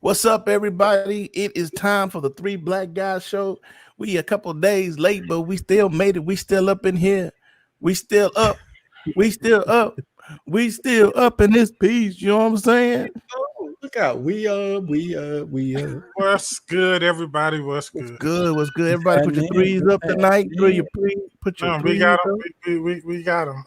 What's up, everybody? It is time for the Three Black Guys show. We a couple days late, but we still made it. We still up in here. We still up. We still up. We still up in this piece. You know what I'm saying? Oh, look out. We. What's good, everybody? What's What's good? good? What's good? Everybody put your And threes up tonight. Put your No, we threes got up. them. We got them.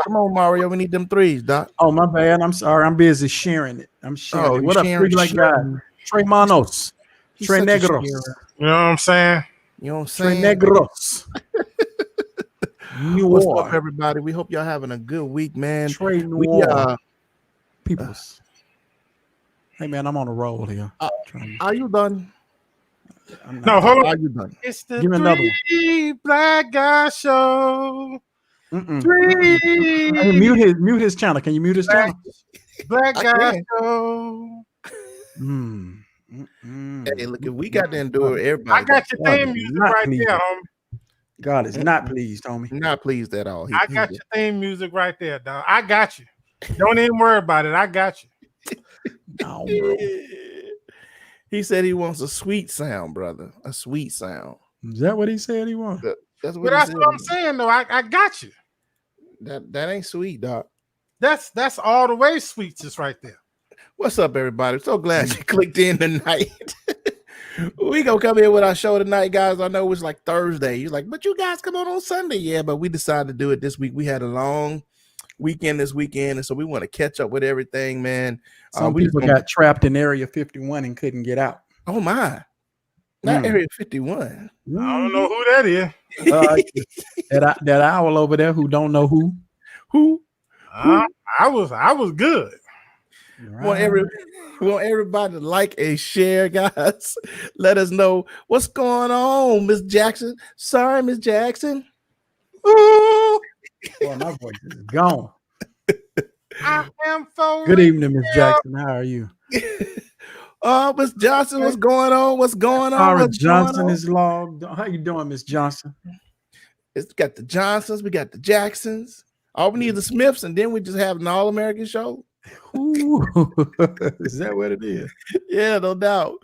Come on, Mario. We need them threes, Doc. Oh, my bad. I'm sorry. I'm busy sharing it. I'm sharing it. You What up, sharing? three black guys? Tres Manos. He's Tres such a Negros. sharer. You know what I'm saying? You know what I'm Tres saying? Negros. What's up, Noir. everybody? We hope y'all having a good week, man. Tres We Noir. Peoples. Hey, man, I'm on a roll here. Are you done? No, hold Are on. you done? It's the Give me another one. Three Black Guy Show. Mm-mm. Three Hey, mute his channel. Can you mute his channel? Black I Guy can. Show. Hey, look, if we got to endure everybody. I got your theme God, music not right pleased. there, homie. God is not pleased, homie. Not pleased at all. I got your theme music right there, dog. I got you. Don't even worry about it. I got you. No, bro. He said he wants a sweet sound, brother. A sweet sound. Is that what he said he wanted? That's But what that's he said. what I'm saying, though. I got you. That ain't sweet, Doc. That's all the way sweets is right there. What's up, everybody? So glad you clicked in tonight. We gonna come in with our show tonight, guys. I know it's like Thursday. You're like, but you guys come on Sunday. Yeah, but we decided to do it this week. We had a long weekend this weekend, and so we want to catch up with everything, man. Some We people got trapped in Area 51 and couldn't get out. Oh my, not Area 51. I don't know who that is. That owl over there who don't know who. I was good. Want everybody to like and share, guys. Let us know what's going on, Miss Jackson. Sorry, Miss Jackson. Ooh, Boy, my voice is gone. I am so Good evening, Miss Jackson. How are you? Oh, Miss Johnson, what's going on? What's going on? Sarah What's going Johnson on? is logged. How you doing, Miss Johnson? It's got the Johnsons, we got the Jacksons. All we need is the Smiths, and then we just have an all-American show. Ooh, is that what it is? Yeah, no doubt.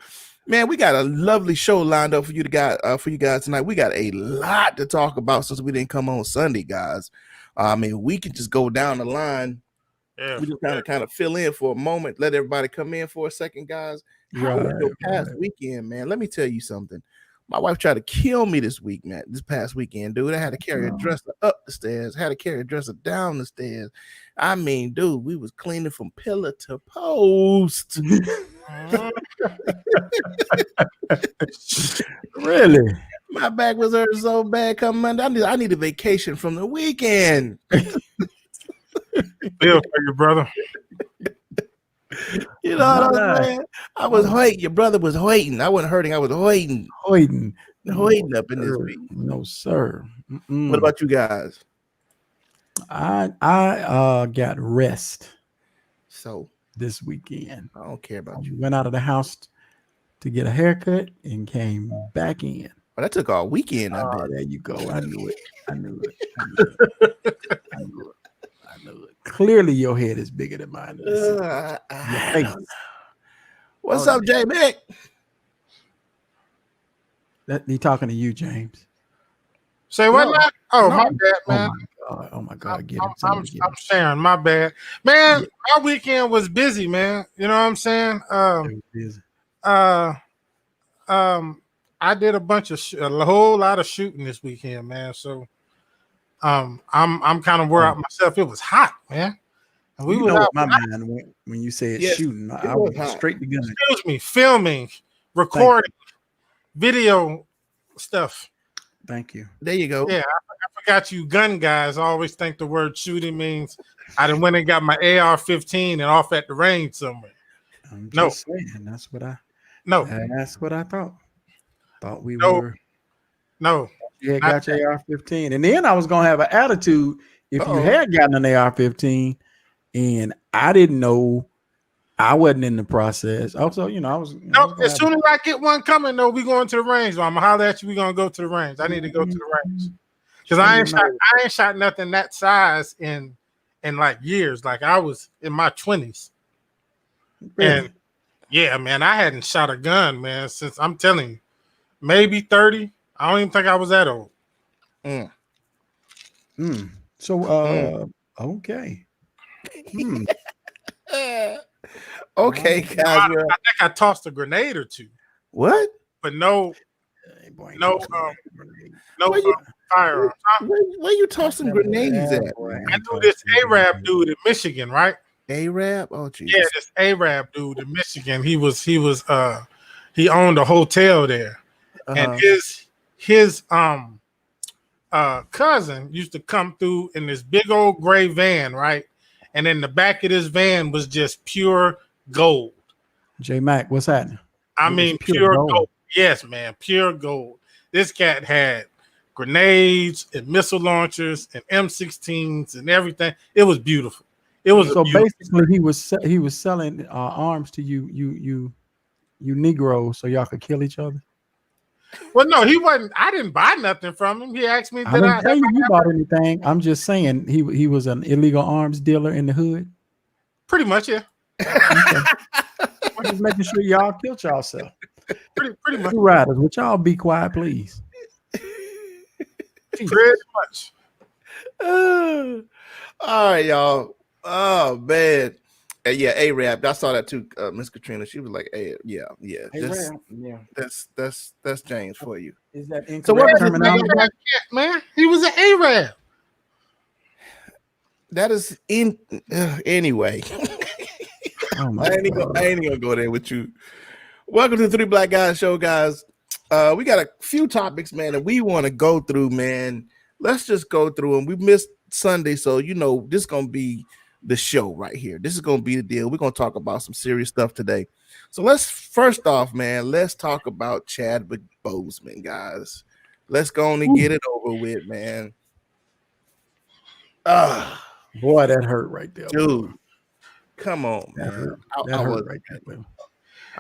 Man, we got a lovely show lined up for you guys tonight. We got a lot to talk about since we didn't come on Sunday, guys. I mean, we can just go down the line. Yeah, We just kind of fill in for a moment, let everybody come in for a second, guys. How was your past weekend, man? Let me tell you something. My wife tried to kill me this week, man. This past weekend, dude. I had to carry a dresser up the stairs, had to carry a dresser down the stairs. I mean, dude, we was cleaning from pillar to post. Really? My back was hurting so bad coming Monday. I need a vacation from the weekend. feel for you, brother. You know what I'm saying? I was waiting. Your brother was waiting. I wasn't hurting. I was waiting up in this week. No, sir. What about you guys? I got rest So this weekend. I don't care about you. Went out of the house to get a haircut and came back in. But that took all weekend. I bet. There you go. I knew it. Clearly, your head is bigger than mine. What's up, J Mick? He talking to you, James. Say what now? Oh, my bad, man. Oh my God. Get him. I'm sharing. My bad, man. My weekend was busy, man. You know what I'm saying? I did a whole lot of shooting this weekend, man. So, I'm kind of wore out myself. It was hot, man. And we were out. My man when you said shooting, I was straight to gun. Excuse me, filming, recording, video stuff. Thank you. There you go. Yeah, I forgot you gun guys always think the word shooting means I done went and got my AR-15 and off at the range somewhere. I'm just saying that's what I thought. Thought we were. No. You got your AR-15. And then I was gonna have an attitude if you had gotten an AR-15 and I didn't know. I wasn't in the process. Also, I was. As soon as I get one coming, though, we going to the range. I'm gonna holler at you. We gonna go to the range. I need to go to the range because I ain't shot nothing that size in like years. Like I was in my 20s, really? Yeah, man, I hadn't shot a gun, man, since I'm telling you, maybe 30. I don't even think I was that old. So, okay. Okay, guys. I think I tossed a grenade or two. What? But no firearms. Where you tossing grenades at? I knew this Arab dude in Michigan, right? Arab? Oh, Jesus. Yeah, this Arab dude in Michigan. He owned a hotel there, and his cousin used to come through in this big old gray van, right? And in the back of this van was just pure gold. J Mac, what's happening? I mean, pure gold. Yes, man, pure gold. This cat had grenades and missile launchers and M16s and everything. It was beautiful. It was so basically he was selling arms to you Negroes so y'all could kill each other. Well, no, he wasn't. I didn't buy nothing from him. He asked me, I didn't tell you bought anything. I'm just saying he was an illegal arms dealer in the hood. Pretty much, yeah. Okay. I'm just making sure y'all killed yourself. Pretty much. Two riders, would y'all be quiet, please? Pretty much. All right, y'all. Oh man. Yeah, Arab. I saw that too, Miss Katrina. She was like, "Hey, yeah. That's James for you." Is that incorrect? So what terminology? Man, he was an Arab. That is in anyway. Oh I ain't even gonna go there with you. Welcome to the Three Black Guys Show, guys. We got a few topics, man, that we want to go through, man. Let's just go through them. We missed Sunday, so this is gonna be the show right here. This is gonna be the deal. We're gonna talk about some serious stuff today. So let's talk about Chadwick Boseman, guys. Let's go on and get it over with, man. Boy, that hurt right there, dude. Come on, man. That hurt right there.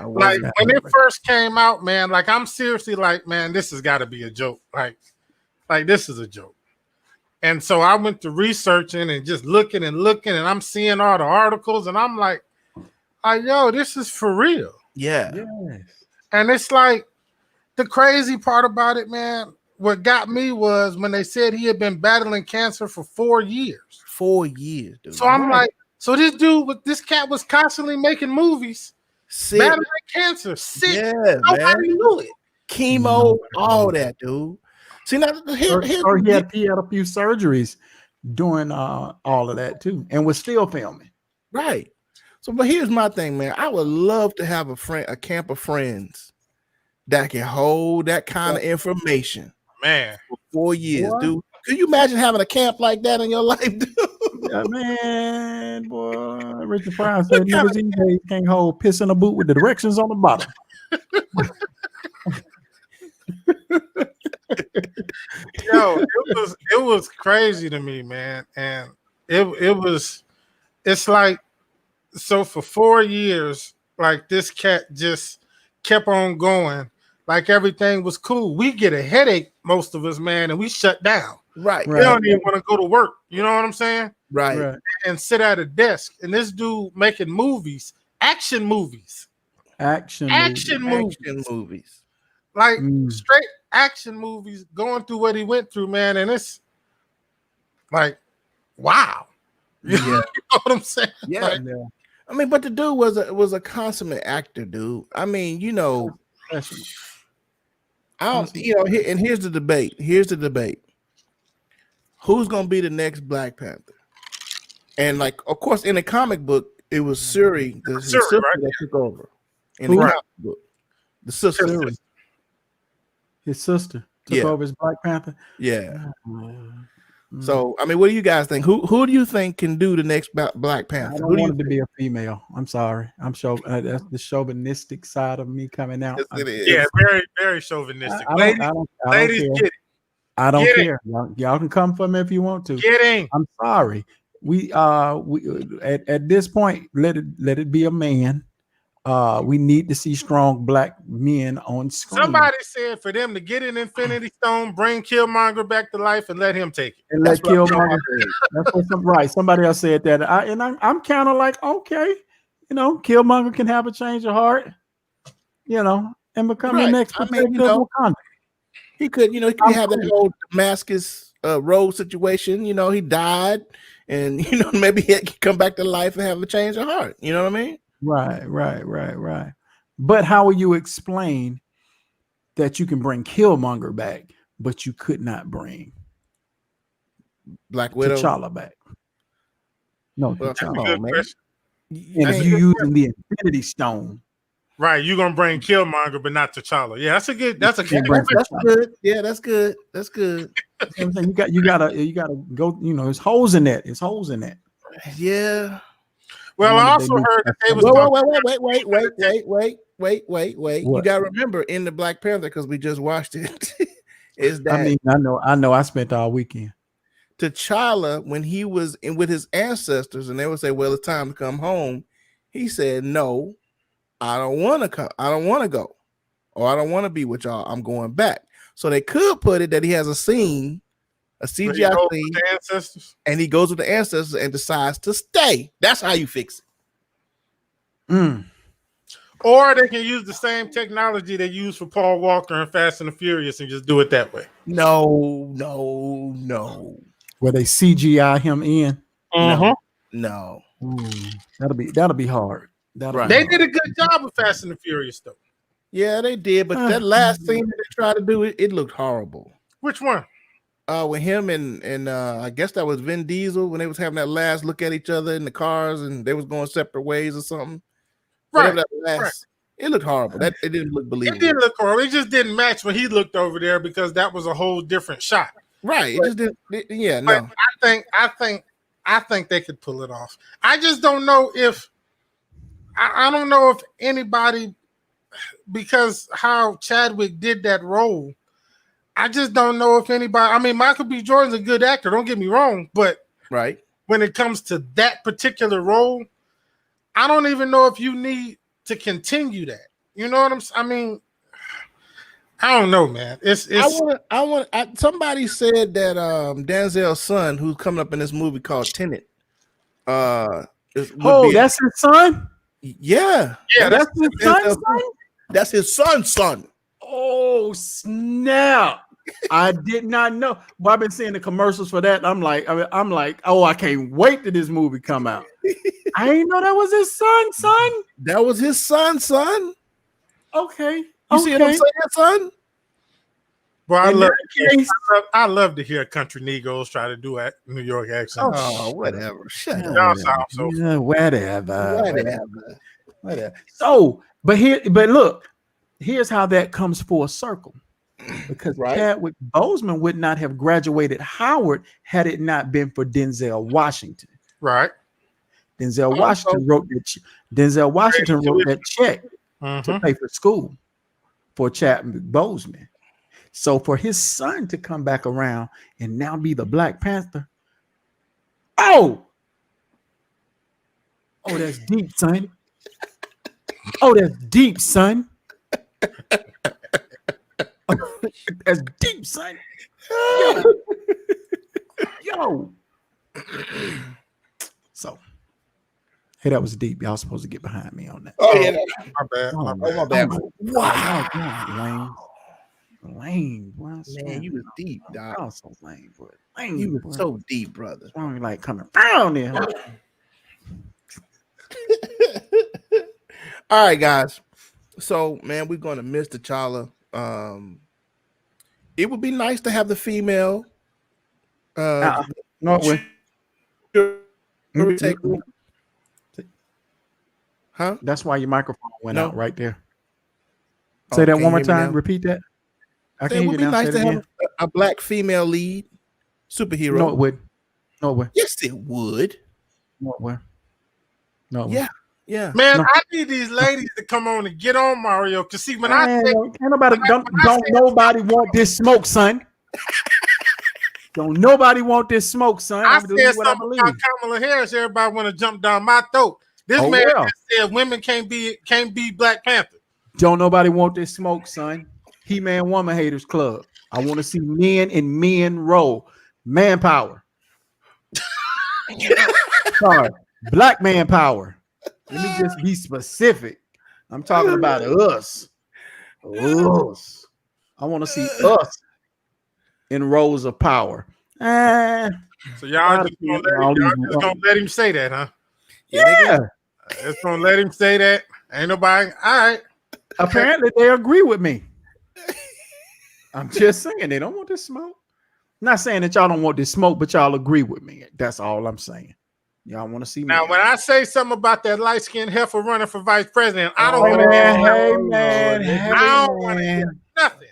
Like when it first came out, man, like I'm seriously like, man, this has got to be a joke. Like this is a joke. And so I went to researching and just looking, and I'm seeing all the articles, and I'm like, yo, this is for real. Yeah. Yes. And it's like the crazy part about it, man. What got me was when they said he had been battling cancer for 4 years. 4 years, dude. So I'm like, so this cat was constantly making movies, battling cancer, sick. Yeah, nobody knew it. Chemo, all that, dude. See, now he had a few surgeries doing all of that too, and was still filming. Right. So, but here's my thing, man. I would love to have a camp of friends that can hold that kind of information, man, for 4 years, dude. Could you imagine having a camp like that in your life, dude? Yeah, man, boy. Richard Pryor said niggas these days can't hold piss in a boot with the directions on the bottom. Yo, it was crazy to me, man. And it's like, so for 4 years, like this cat just kept on going, like everything was cool. We get a headache, most of us, man, and we shut down. Right. We don't even want to go to work. You know what I'm saying? Right. And sit at a desk. And this dude making movies, action movies. Action movies. Like straight action movies, going through what he went through, man. And it's like, wow. Yeah. You know what I'm saying? Yeah. Like, I mean, but the dude was a consummate actor, dude. I mean, I don't, and here's the debate. Who's gonna be the next Black Panther? And like, of course, in the comic book, it was Shuri, the sister that took over. In the comic book, the sister, his sister took over as Black Panther. Yeah. So, I mean, what do you guys think? Who do you think can do the next Black Panther? I don't want it to be a female. I'm sorry. I'm that's the chauvinistic side of me coming out. Yes, it is. Yeah, very, very chauvinistic. Ladies, get it. I don't care. Y'all can come for me if you want to. Kidding. I'm sorry. We at this point, let it be a man. We need to see strong Black men on screen. Somebody said for them to get an Infinity Stone, bring Killmonger back to life, and let him take it. And let Killmonger. That's what somebody else said that. I'm kind of like, okay, Killmonger can have a change of heart, and become the next protector of Wakanda. He could, he could have that whole Damascus Road situation. He died, and maybe he could come back to life and have a change of heart. You know what I mean? Right. But how will you explain that you can bring Killmonger back, but you could not bring Black Widow T'Challa back? No, T'Challa, man. And if you using the Infinity Stone, right? You're gonna bring Killmonger, but not T'Challa. Yeah, that's a good. That's good. Yeah, that's good. That's good. You gotta go. There's holes in that. It's holes in that. Yeah. Well, I also heard that they was wait. You gotta remember in the Black Panther, because we just watched it. Is that I know. I spent all weekend. T'Challa, when he was in with his ancestors, and they would say, "Well, it's time to come home," he said, "No, I don't want to come. I don't want to go, or I don't want to be with y'all. I'm going back." So they could put it that he has a scene, a CGI scene, and he goes with the ancestors and decides to stay. That's how you fix it. Or they can use the same technology they use for Paul Walker and Fast and the Furious and just do it that way. No. Where they CGI him in? No. That'll be hard. They did a good job with Fast and the Furious, though. Yeah, they did, but that last scene that they tried to do, it looked horrible. Which one? With him and I guess that was Vin Diesel, when they was having that last look at each other in the cars and they was going separate ways or something. Right. It looked horrible. It didn't look believable. It didn't look horrible. It just didn't match when he looked over there, because that was a whole different shot. Right. But, it just didn't. No. I think they could pull it off. I just don't know if I don't know if anybody, because how Chadwick did that role, I just don't know if anybody. I mean, Michael B. Jordan's a good actor. Don't get me wrong, but when it comes to that particular role, I don't even know if you need to continue that. You know what I'm saying? I mean, I don't know, man. Somebody said that Denzel's son, who's coming up in this movie called Tenet. That's his son? Yeah, that's his son's son? That's his son's son. Oh, snap. I did not know. Well, I've been seeing the commercials for that. I'm like, oh, I can't wait till this movie come out. I didn't know that was his son. That was his son. Okay. You see what I'm saying, son? Well, I love to hear country Negroes try to do a New York accent. Oh, whatever. Shut up. Y'all sound so whatever. So, but look, here's how that comes full circle. Because Chadwick Boseman would not have graduated Howard had it not been for Denzel Washington. Right. Denzel Washington wrote that check to pay for school for Chadwick Boseman. So for his son to come back around and now be the Black Panther, that's deep, son. That's deep, son. That's deep, son. Yo. So, hey, that was deep. Y'all supposed to get behind me on that. Oh, yeah. My bad. Wow. Lame. Man, you was deep, dog. I was so lame, bro. Lame, you was so deep, brother. I'm like coming down there. All right, guys. So, man, we're going to miss T'Challa. It would be nice to have the female. No way. Huh? That's why your microphone went out right there. Say that one more time. Repeat that. It would be nice to have a black female lead superhero. No, it would. No way. Yes, it would. No way. No way. Yeah. Man, I need these ladies to come on and get on Mario. Cause see, when don't nobody want this smoke, son. Don't nobody want this smoke, son. I said something about Kamala Harris. Everybody want to jump down my throat. This man said women can't be Black Panther. Don't nobody want this smoke, son. He-Man Woman Haters Club. I want to see men in men roll. Manpower. Sorry. Black man power. Let me just be specific. I'm talking about us. Us. I want to see us in roles of power. So y'all just gonna let him say that, huh? Yeah. Just gonna let him say that. Ain't nobody. All right. Apparently they agree with me. I'm just saying they don't want this smoke. Not saying that y'all don't want this smoke, but y'all agree with me. That's all I'm saying. Y'all want to see me. Now, when I say something about that light-skinned heifer running for vice president, I don't want to hear nothing.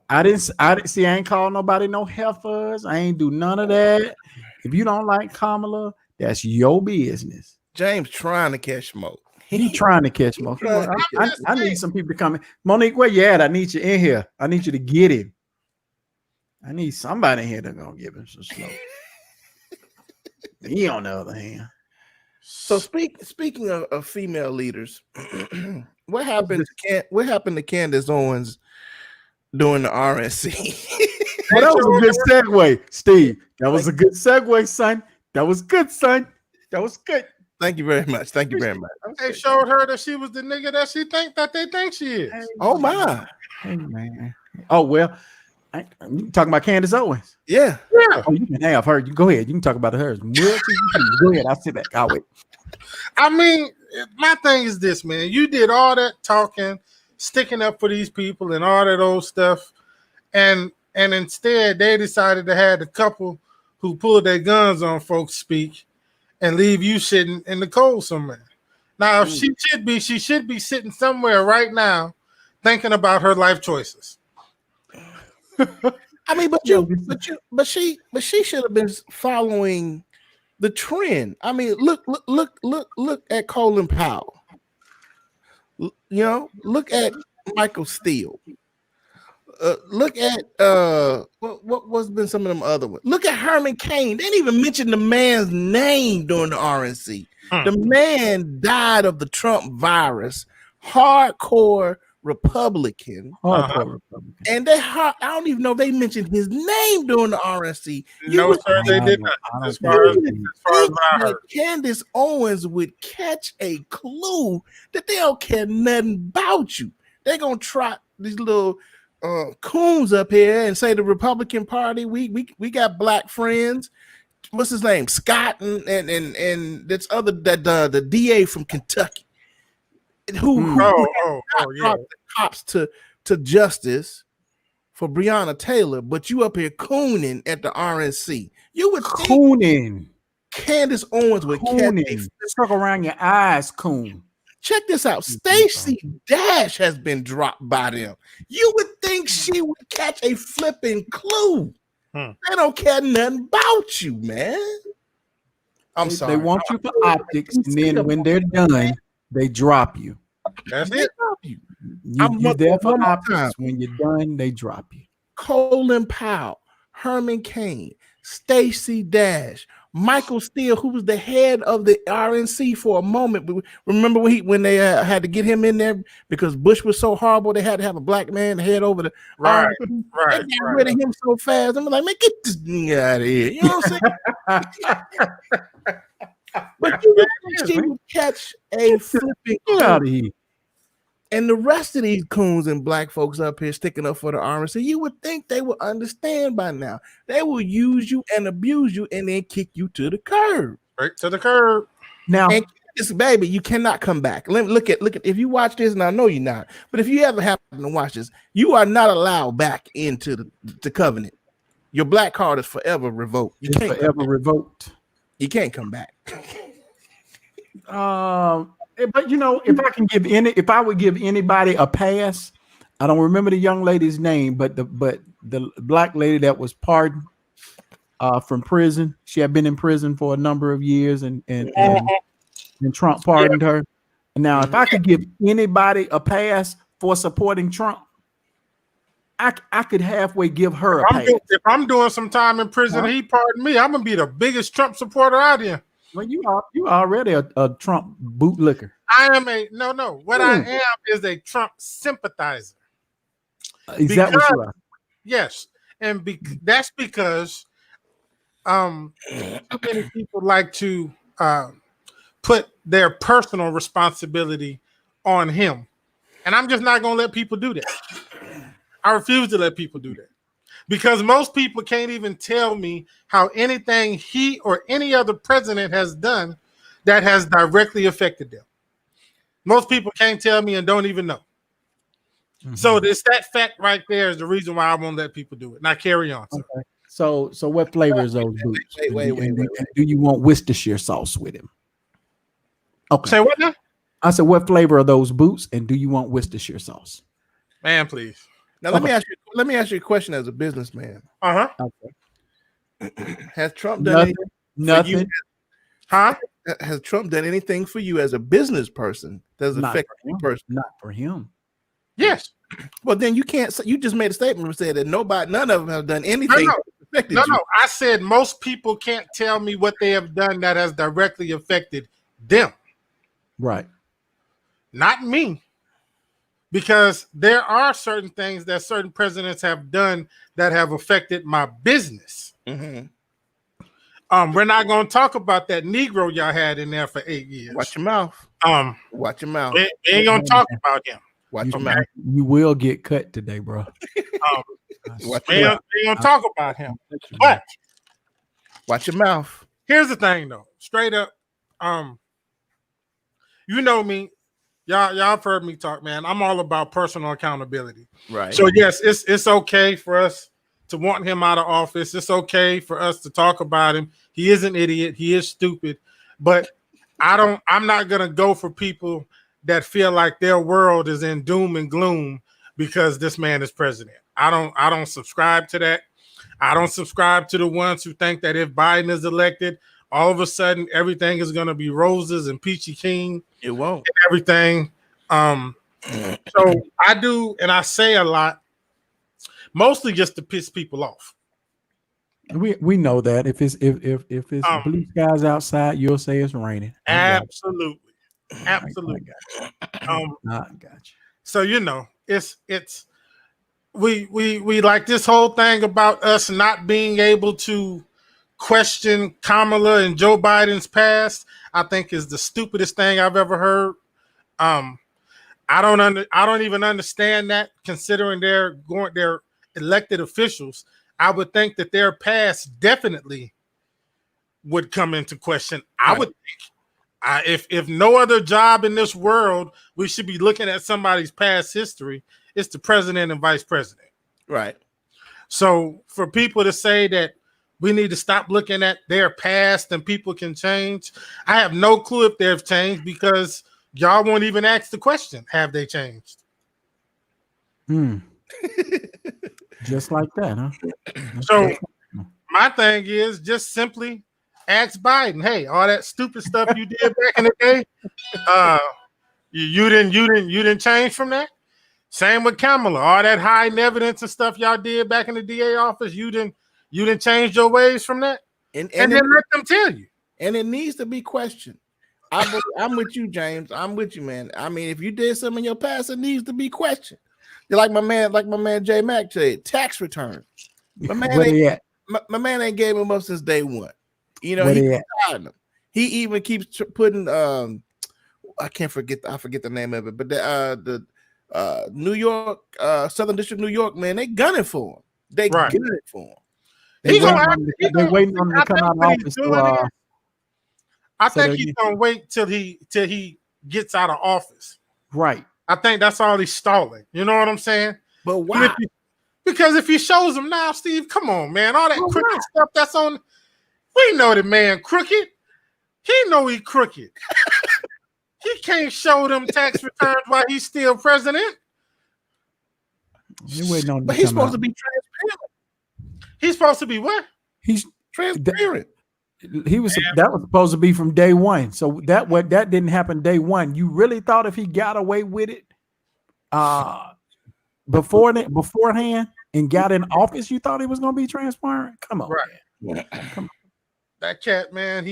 I didn't see. I ain't call nobody no heifers. I ain't do none of that. If you don't like Kamala, that's your business. James trying to catch smoke. He trying to catch smoke. I need some people to come in. Monique, where you at? I need you in here. I need you to get him. I need somebody in here that's gonna give him some smoke. Me, on the other hand. So speaking of female leaders, what happened to Candace Owens during the RNC? Well, that was a good segue, Steve. That was a good segue, son. That was good, son. That was good. Thank you very much. Thank you very much. They showed her that she was the nigga that they think she is. Hey, oh my. Hey man. Oh well. You talking about Candace Owens? Yeah. Oh, you can have her. You go ahead. You can talk about hers. Go ahead. I'll sit back. I'll wait. I mean, my thing is this, man. You did all that talking, sticking up for these people and all that old stuff, and instead they decided to have the couple who pulled their guns on folks speak and leave you sitting in the cold somewhere. Now, if she should be sitting somewhere right now thinking about her life choices. I mean, but she should have been following the trend. I mean, look at Colin Powell. You know, look at Michael Steele. Look at what's been some of them other ones. Look at Herman Cain. They didn't even mention the man's name during the RNC. The man died of the Trump virus. Hardcore Republican. And I don't even know if they mentioned his name during the RNC. No, sir, they did not. As far as I heard. Candace Owens would catch a clue that they don't care nothing about you. They're gonna trot these little coons up here and say the Republican Party, we got black friends. What's his name? Scott and that's other that the DA from Kentucky. Who brought the cops to justice for Breonna Taylor, but you up here cooning at the RNC. You would cooning. Candace Owens would catch a circle around your eyes, coon. Check this out. Stacey Dash has been dropped by them. You would think she would catch a flipping clue. They don't care nothing about you, man. I'm sorry. They want you for optics, and then when they're done, they drop you. That's it. You're there for optics. When you're done, they drop you. Colin Powell, Herman Cain, Stacey Dash, Michael Steele, who was the head of the RNC for a moment. Remember when they had to get him in there because Bush was so horrible, they had to have a black man head over the right. They got rid of him so fast. I'm like, man, get this thing out of here. You know what I'm saying? But she would catch a flipping out of here. And the rest of these coons and black folks up here sticking up for the RNC, you would think they would understand by now. They will use you and abuse you and then kick you to the curb. Right to the curb. Now, and this baby, you cannot come back. Look at if you watch this, and I know you're not, but if you ever happen to watch this, you are not allowed back into the covenant. Your black card is forever revoked. You can't forever revoked. You can't come back. But you know, if I would give anybody a pass, I don't remember the young lady's name, but the black lady that was pardoned from prison. She had been in prison for a number of years, and Trump pardoned her. Now, if I could give anybody a pass for supporting Trump, I could halfway give her a pass. If I'm doing some time in prison, he pardoned me, I'm gonna be the biggest Trump supporter out here. Well, you already a Trump bootlicker. I am no. What I am is a Trump sympathizer. Is that what you are? Yes, and that's because many people like to put their personal responsibility on him. And I'm just not going to let people do that. I refuse to let people do that. Because most people can't even tell me how anything he or any other president has done that has directly affected them. Most people can't tell me and don't even know. Mm-hmm. So it's that fact right there is the reason why I won't let people do it. Now carry on. Okay. So what flavor is those boots? Wait. Do you want Worcestershire sauce with him? Okay. Say what now? I said, what flavor are those boots, and do you want Worcestershire sauce? Man, please. Now let me ask you a question as a businessman. Okay. Has Trump done nothing? Has Trump done anything for you as a business person that's affected you personally? Not for him. Yes. Well, then you can't. You just made a statement and said that none of them have done anything. No. I said most people can't tell me what they have done that has directly affected them. Right. Not me. Because there are certain things that certain presidents have done that have affected my business. Mm-hmm. We're not going to talk about that Negro y'all had in there for 8 years. Watch your mouth. Watch your mouth. We ain't going to talk about him. Watch your mouth. You will get cut today, bro. We ain't going to talk about him. But watch your mouth. Here's the thing, though. Straight up, you know me. Y'all have heard me talk, man. I'm all about personal accountability. Right. So yes, it's okay for us to want him out of office. It's okay for us to talk about him. He is an idiot. He is stupid. But I'm not gonna go for people that feel like their world is in doom and gloom because this man is president. I don't subscribe to that. I don't subscribe to the ones who think that if Biden is elected, all of a sudden everything is gonna be roses and peachy keen. It won't. And everything. So I do, and I say a lot, mostly just to piss people off. We know that if it's blue skies outside, you'll say it's raining. Absolutely. I got you. So it's we like this whole thing about us not being able to question Kamala and Joe Biden's past. I think is the stupidest thing I've ever heard. I don't even understand that, considering they're elected officials. I would think that their past definitely would come into question. I would think if no other job in this world, we should be looking at somebody's past history. It's the president and vice president. Right. So for people to say that we need to stop looking at their past and people can change, I have no clue if they've changed because y'all won't even ask the question, have they changed? Just like that, huh? So my thing is just simply ask Biden, hey, all that stupid stuff you did back in the day, you didn't change from that? Same with Kamala, all that hiding evidence and stuff y'all did back in the DA office, you didn't change your ways from that? And then let them tell you. And it needs to be questioned. I'm with you, James. I'm with you, man. I mean, if you did something in your past, it needs to be questioned. Like my man J Mac said, tax return. My man ain't gave him up since day one. You know, he even keeps putting I forget the name of it, but the New York, Southern District, New York, man, they gunning for him. They gunning for him. They're waiting on him to come out of office. I think he's gonna wait till he gets out of office. Right. I think that's all he's stalling. You know what I'm saying? But why? Because if he shows him now, Steve, come on, man. All that crooked stuff that's on. We know the man crooked. He know he crooked. He can't show them tax returns while he's still president. But he's supposed to be transparent. He's supposed to be what? He's transparent. That was supposed to be from day one. So that didn't happen day one. You really thought if he got away with it beforehand and got in office, you thought he was going to be transparent? Come on. Right. Come on. That cat, man, it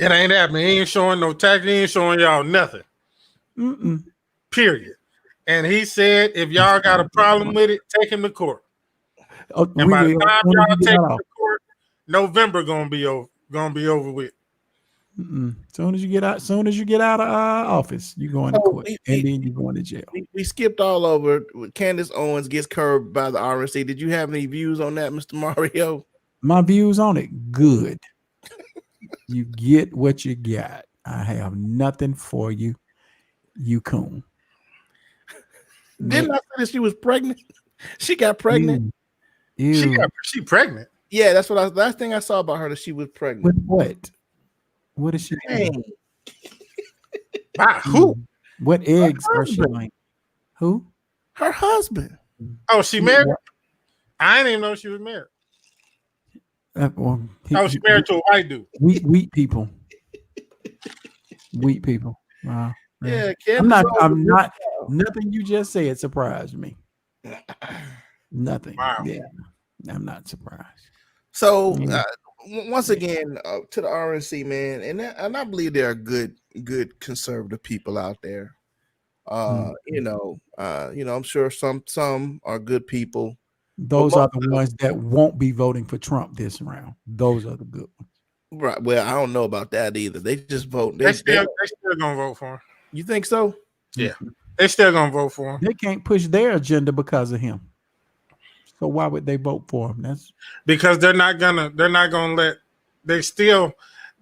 ain't happening. He ain't showing no tax. He ain't showing y'all nothing. Period. And he said, if y'all got a problem with it, take him to court. And by the time y'all take him to court, November gonna be over with. Soon as you get out of office, you going to court, and then you going to jail. We skipped all over. Candace Owens gets curbed by the RNC. Did you have any views on that, Mr. Mario? My views on it, good. You get what you got. I have nothing for you, you coon. Didn't I say that she was pregnant? She got pregnant. Ew. She pregnant. Yeah, that's what last thing I saw about her, that she was pregnant. With what? What is she doing? Wow, who? What eggs are she laying? Who? Her husband. Oh, she married? I didn't even know she was married. She married to a white dude. Wheat people. Wheat people. Wow. Yeah, I'm not. Nothing you just said surprised me. Nothing. Wow. Yeah, I'm not surprised. So once again, to the RNC, man, and I believe there are good conservative people out there. You know, I'm sure some are good people. Those are the ones that won't be voting for Trump this round. Those are the good ones. Right. Well, I don't know about that either. They just vote. They still gonna vote for him. You think so? Yeah. They still gonna vote for him. They can't push their agenda because of him. So why would they vote for him? That's because they're not gonna let.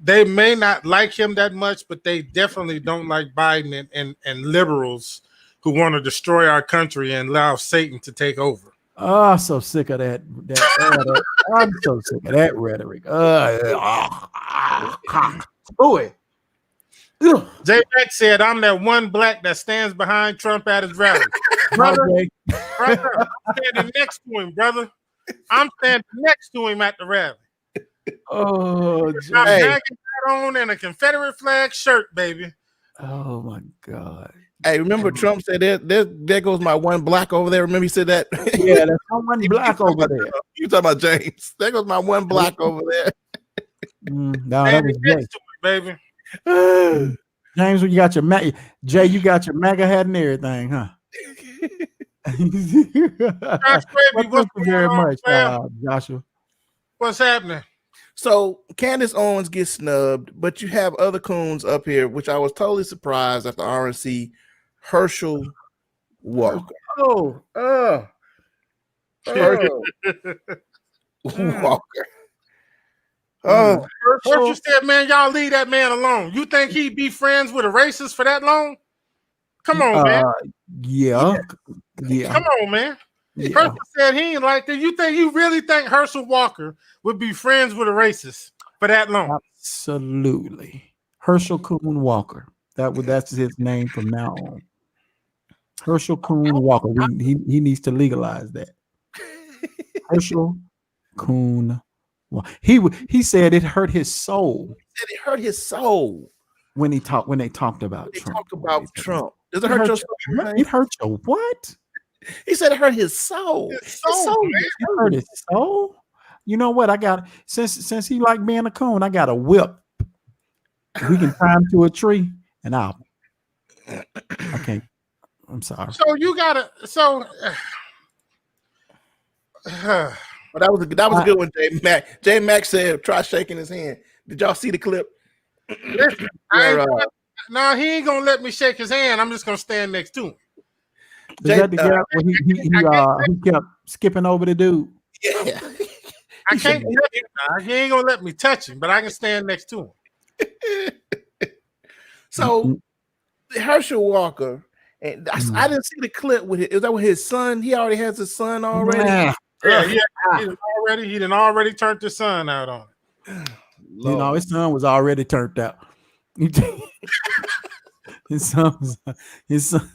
They may not like him that much, but they definitely don't like Biden and liberals who want to destroy our country and allow Satan to take over. Oh, I'm so sick of that. I'm so sick of that rhetoric. J. Mack said, "I'm that one black that stands behind Trump at his rally." Brother, I'm standing next to him, brother. I'm standing next to him at the rally. Oh, I'm hat on and a Confederate flag shirt, baby. Oh my God. Hey, remember Trump said there goes my one black over there. Remember he said that? Yeah, there's one black over there. You talking about James? There goes my one black over there. No, that was Jay. Baby. James, when you got your Jay, you got your MAGA hat and everything, huh? Thank you very much, Joshua. What's happening? So Candace Owens gets snubbed, but you have other coons up here, which I was totally surprised at the RNC. Herschel Walker. Walker. Herschel said, "Man, y'all leave that man alone. You think he'd be friends with a racist for that long? Come on, man. Yeah. Come on, man." Yeah. Herschel said he ain't like that. You really think Herschel Walker would be friends with a racist for that long? Absolutely. Herschel Coon Walker. That's his name from now on. Herschel Coon Walker. He needs to legalize that. Herschel Coon Walker. He said it hurt his soul. He said it hurt his soul when they talked about Trump. Talked about Trump. Does it hurt your soul? It hurt your what? He said it hurt his soul. His soul, man. It hurt his soul. You know what? I got since he like being a coon, I got a whip. We can tie him to a tree, and okay. I'm sorry. So you gotta well, that was a good one, J. Mack. J. Mack said, "Try shaking his hand." Did y'all see the clip? No, he ain't gonna let me shake his hand. I'm just gonna stand next to him. Is that the guy where he kept skipping over the dude? Yeah. I can't touch him now. He ain't gonna let me touch him, but I can stand next to him. So Herschel Walker, and I didn't see the clip with it. Is that with his son? He already has his son already. Yeah, he done already turned his son out on it. You know, his son was already turned out. his son.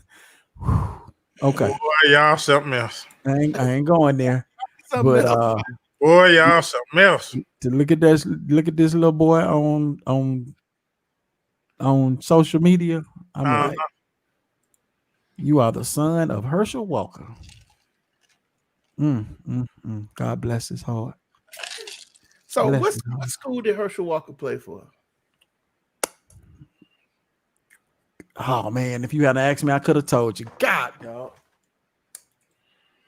Okay. Boy, y'all something else. I ain't going there. But boy, y'all something else. To look at this little boy on social media, I'm like, you are the son of Herschel Walker. God bless his heart. So what school did Herschel Walker play for? Oh man, if you hadn't asked me, I could have told you. God, dog.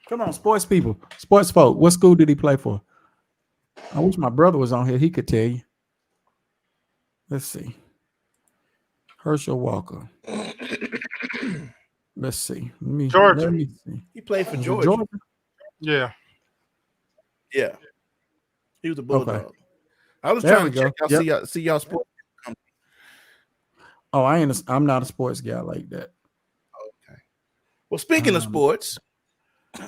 Come on, sports people, sports folk. What school did he play for? I wish my brother was on here. He could tell you. Let's see. Herschel Walker. Let's see. Georgia. Let me see. He played for Georgia. Yeah. Yeah. He was a Bulldog. Okay. I was trying to check out, see y'all sports. Oh, I'm not a sports guy like that. Okay. Well, speaking of sports, you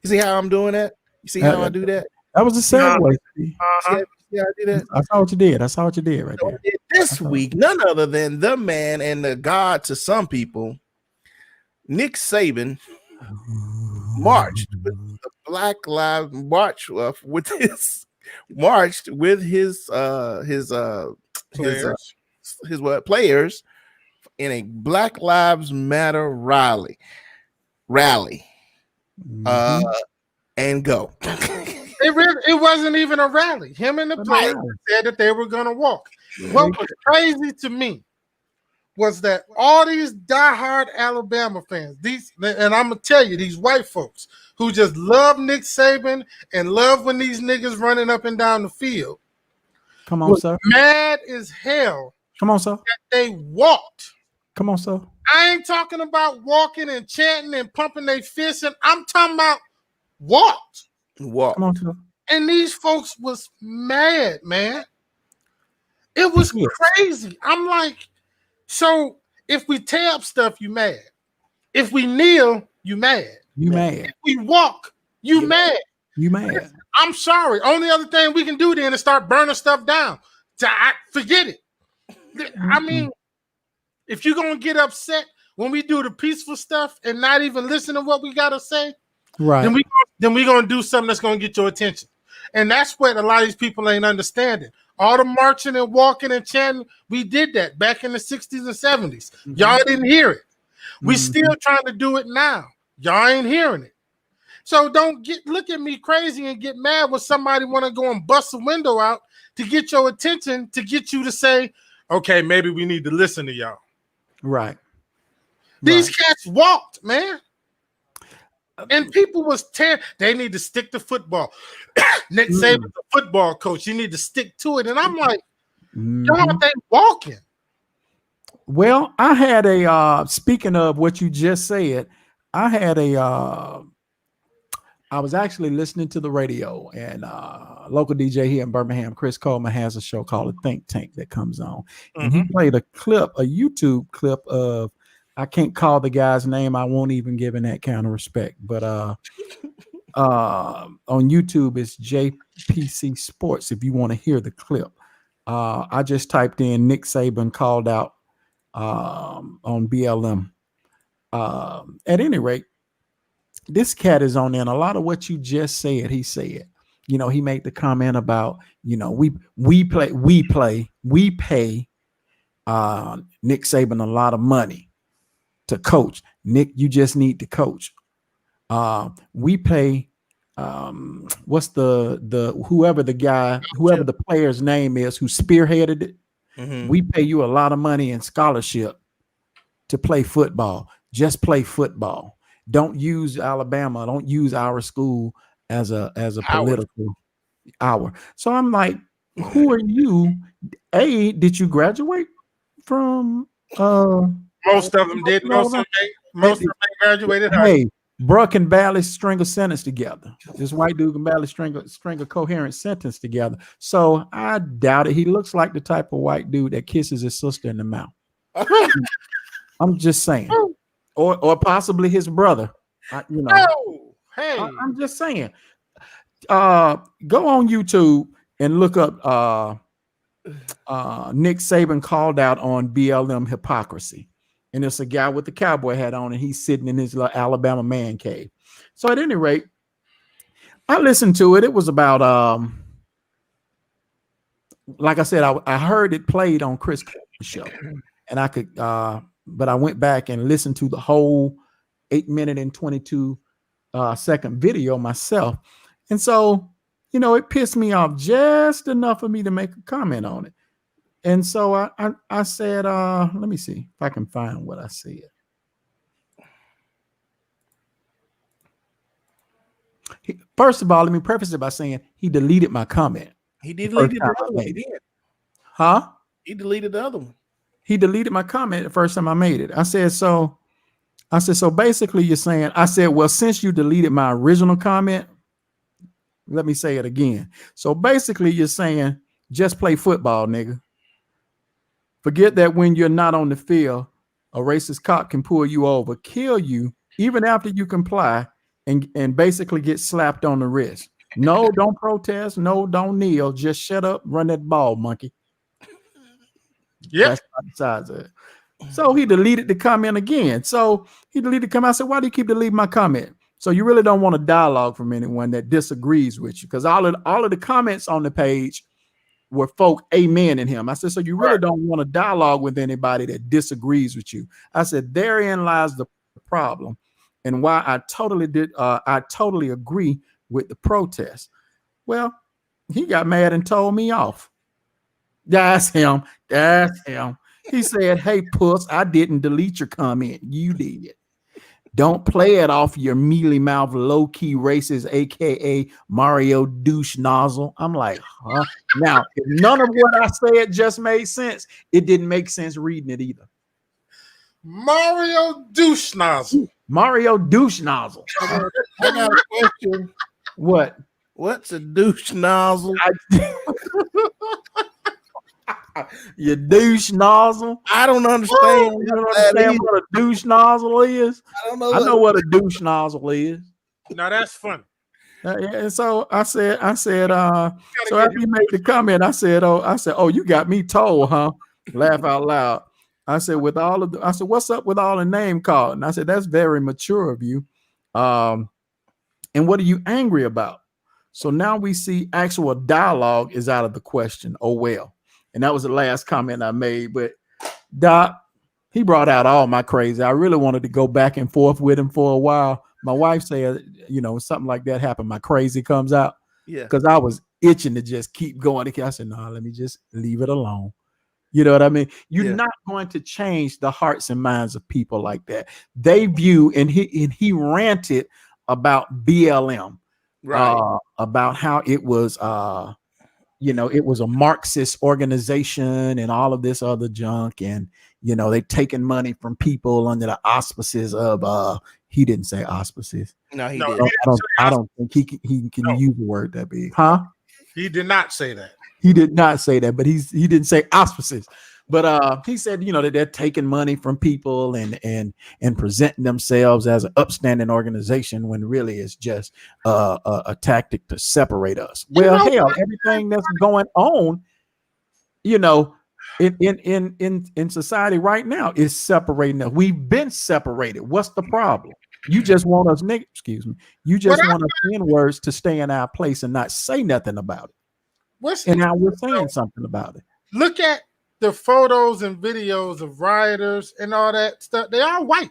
see how I'm doing that? You see how I do that? That was a segue. See how I do that? I saw what you did. I saw what you did right there. This week, none other than the man and the god to some people, Nick Saban, marched with the Black Lives March with his players in a Black Lives Matter rally, and go. It wasn't even a rally. Him and the players said that they were going to walk. What was crazy to me was that all these diehard Alabama fans, and I'm going to tell you, these white folks who just love Nick Saban and love when these niggas running up and down the field. Come on, sir. Mad as hell. Come on, sir. That they walked. Come on, sir. I ain't talking about walking and chanting and pumping their fists, and I'm talking about walked. Come on, sir. And these folks was mad, man. It was crazy. I'm like, so if we tear up stuff, you mad. If we kneel, you mad. You mad. If we walk, you mad. You mad. I'm sorry. Only other thing we can do then is start burning stuff down. Forget it. I mean, if you're going to get upset when we do the peaceful stuff and not even listen to what we got to say, right? Then we're going to do something that's going to get your attention. And that's what a lot of these people ain't understanding. All the marching and walking and chanting, we did that back in the 60s and 70s. Y'all didn't hear it. We still trying to do it now. Y'all ain't hearing it. So don't look at me crazy and get mad when somebody want to go and bust a window out to get your attention, to get you to say, okay, maybe we need to listen to y'all. Right. These cats walked, man. And people was they need to stick to football. Nick Saban's a football coach. You need to stick to it. And I'm like, y'all, they walking. Well, I had speaking of what you just said, I had I was actually listening to the radio, and local DJ here in Birmingham, Chris Coleman, has a show called A Think Tank that comes on. And he played a YouTube clip of, I can't call the guy's name. I won't even give him that kind of respect. But on YouTube, it's JPC Sports if you want to hear the clip. I just typed in Nick Saban called out on BLM. At any rate, this cat is on there, and a lot of what you just said, he said. You know, he made the comment about, you know, we pay Nick Saban a lot of money to coach. Nick, you just need to coach. We pay what's whoever the player's name is who spearheaded it. We pay you a lot of money in scholarship to play football. Just play football. Don't use Alabama. Don't use our school as a political hour. So I'm like, who are you? Did you graduate from? Most of them did. Most of them graduated. Hey, Bruh can barely string a sentence together. This white dude can barely string a coherent sentence together. So I doubt it. He looks like the type of white dude that kisses his sister in the mouth. I'm just saying. Or possibly his brother. I'm just saying. Go on YouTube and look up Nick Saban called out on BLM hypocrisy. And it's a guy with the cowboy hat on, and he's sitting in his Alabama man cave. So at any rate, I listened to it. It was about, like I said, I heard it played on Chris Coleman's show, and I could, but I went back and listened to the whole 8-minute and 22-second video myself. And so, you know, it pissed me off just enough for me to make a comment on it. And so I said, let me see if I can find what I said. First of all, let me preface it by saying he deleted my comment. He deleted the other one. Huh? He deleted the other one. he deleted my comment the first time I made it. I said, so basically you're saying, I said, well, since you deleted my original comment, let me say it again. So basically you're saying, just play football, nigga. Forget that when you're not on the field, a racist cop can pull you over, kill you, even after you comply, and basically get slapped on the wrist. No, don't protest. No, don't kneel. Just shut up, run that ball, monkey. Yeah. That's not the size of it. So he deleted the comment again. So he deleted the comment. I said, why do you keep deleting my comment? So you really don't want a dialogue from anyone that disagrees with you, because all of the comments on the page were folk amen in him. I said, so you really don't want a dialogue with anybody that disagrees with you. I said, therein lies the problem, and why I totally agree with the protest. Well, he got mad and told me off. That's him. He said, hey, puss, I didn't delete your comment. You did. Don't play it off your mealy mouth, low-key racist, aka Mario douche nozzle. I'm like, huh? Now, if none of what I said just made sense, it didn't make sense reading it either. Mario douche nozzle. Mario douche nozzle. I got a question. What? What's a douche nozzle? You douche nozzle. I don't understand. You don't understand what a douche nozzle is? I don't know. I know what a douche nozzle is. Now that's funny. And so I said, so after you made the comment, I said, oh, you got me told, huh? Laugh out loud. I said, what's up with all the name calling? And I said, that's very mature of you. And what are you angry about? So now we see actual dialogue is out of the question. Oh, well. And that was the last comment I made. But Doc, he brought out all my crazy. I really wanted to go back and forth with him for a while. My wife said, something like that happened, my crazy comes out. Yeah. Because I was itching to just keep going. I said, no, let me just leave it alone. You know what I mean? You're not going to change the hearts and minds of people like that. They view, and he ranted about BLM, right? About how it was, it was a Marxist organization and all of this other junk, and they taking money from people under the auspices of. He didn't say auspices. No, he didn't. I don't think he can use a word that big, huh? He did not say that. He did not say that, but he didn't say auspices. But he said, that they're taking money from people and presenting themselves as an upstanding organization when really it's just a tactic to separate us. Well, hell, everything that's going on, in society right now is separating us. We've been separated. What's the problem? You just want us, you just want us N-words to stay in our place and not say nothing about it. And now we're saying something about it. Look at the photos and videos of rioters and all that stuff. They are white.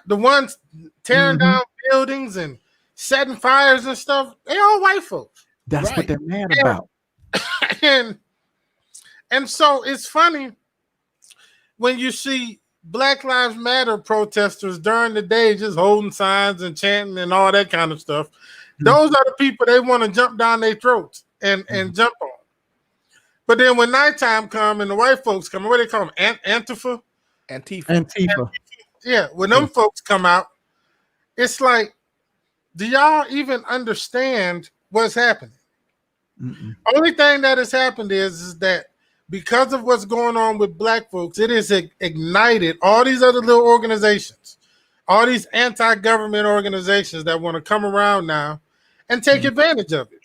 The ones tearing down buildings and setting fires and stuff, they all white folks. That's what they're mad about. And so it's funny when you see Black Lives Matter protesters during the day just holding signs and chanting and all that kind of stuff. Those are the people they want to jump down their throats and jump on. But then when nighttime come and the white folks come, what do they call them? Antifa. Yeah, when them folks come out, it's like, do y'all even understand what's happening? Only thing that has happened is that because of what's going on with black folks, it has ignited all these other little organizations, all these anti-government organizations that want to come around now and take advantage of it.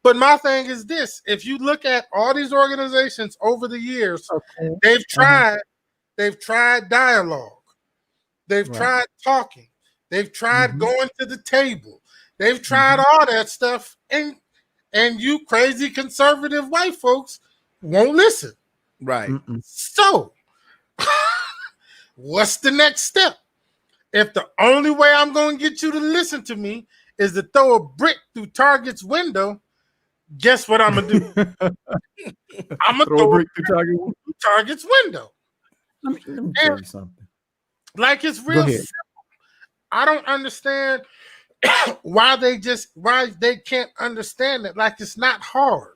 But my thing is this: if you look at all these organizations over the years, they've tried dialogue, they've tried talking, they've tried going to the table, they've tried all that stuff, and you crazy conservative white folks won't listen. Right. So, what's the next step? If the only way I'm going to get you to listen to me is to throw a brick through Target's window, guess what I'm gonna do? I'm gonna throw a brick through Target's window. Let me tell you something. Like, it's real simple. I don't understand why they can't understand it. Like, it's not hard.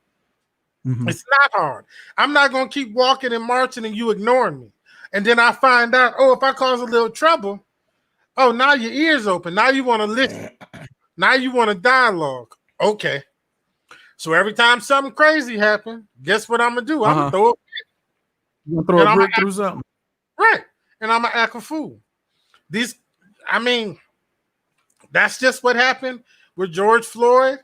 Mm-hmm. It's not hard. I'm not going to keep walking and marching and you ignoring me. And then I find out, oh, if I cause a little trouble, oh, now your ears open. Now you want to listen. Now you want to dialogue. Okay. So every time something crazy happens, guess what I'm going to do? I'm going to throw it. You're going to throw a brick through something. Right. And I'm going to act a fool. That's just what happened with George Floyd.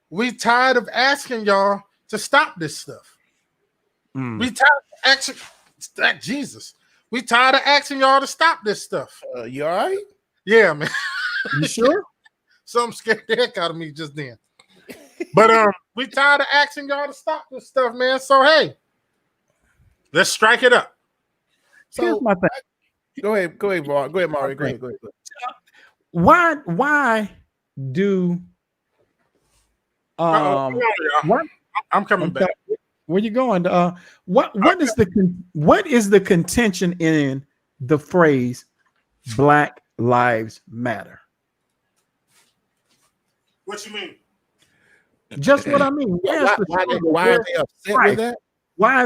We tired of asking y'all to stop this stuff. We tired of asking, Jesus. We tired of asking y'all to stop this stuff. You all right? Yeah, man. You sure? Something scared the heck out of me just then. But we tired of asking y'all to stop this stuff, man. So hey, let's strike it up. So here's my thing. Go ahead, Mario. Go ahead. Why do I'm coming back. Where you going? What is the contention in the phrase Black Lives Matter? What you mean? Just what I mean. Why are they upset with that? Why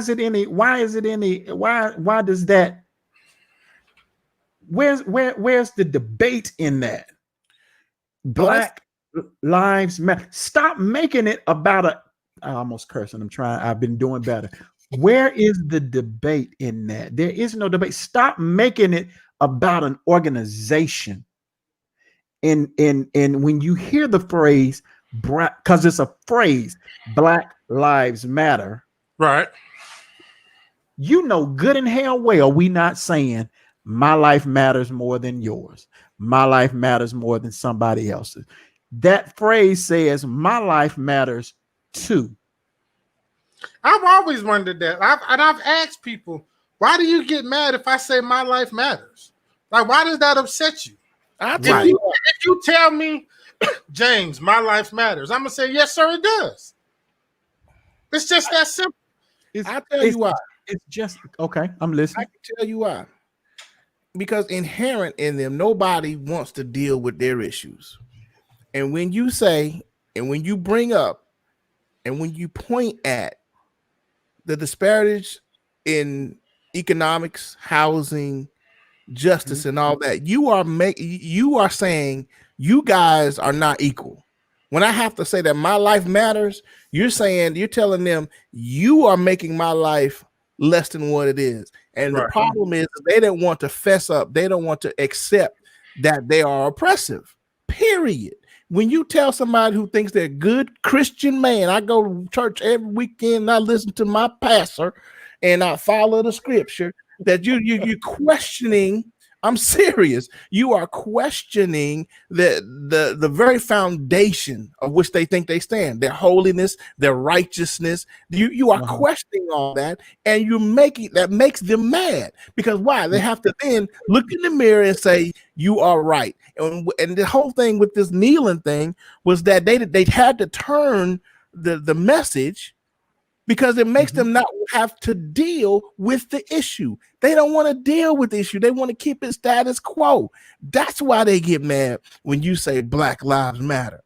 does that? Where's the debate in that? Black Lives Matter. Stop making it about I almost cursed and I've been doing better. Where is the debate in that? There is no debate. Stop making it about an organization. And when you hear the phrase, because it's a phrase, Black Lives Matter, right? You know good and hell well we not saying my life matters more than yours. My life matters more than somebody else's. That phrase says my life matters too. I've always wondered that. I've asked people, why do you get mad if I say my life matters? Like, why does that upset you? If you tell me, James, my life matters, I'm gonna say, yes, sir, it does. It's just that simple. I'll tell you why. It's just okay. I'm listening. I can tell you why. Because inherent in them, nobody wants to deal with their issues. And when you say, and when you bring up, and when you point at the disparities in economics, housing, justice, and all that, you are saying you guys are not equal. When I have to say that my life matters, you're telling them you are making my life less than what it is. And the problem is they don't want to fess up. They don't want to accept that they are oppressive, period. When you tell somebody who thinks they're a good Christian man, I go to church every weekend and I listen to my pastor and I follow the scripture, that you're questioning. I'm serious. You are questioning the very foundation of which they think they stand, their holiness, their righteousness. You are questioning all that, and that makes them mad. Because why? They have to then look in the mirror and say, you are right. And the whole thing with this kneeling thing was that they had to turn the message, because it makes them not have to deal with the issue. They don't want to deal with the issue. They want to keep it status quo. That's why they get mad when you say Black Lives Matter.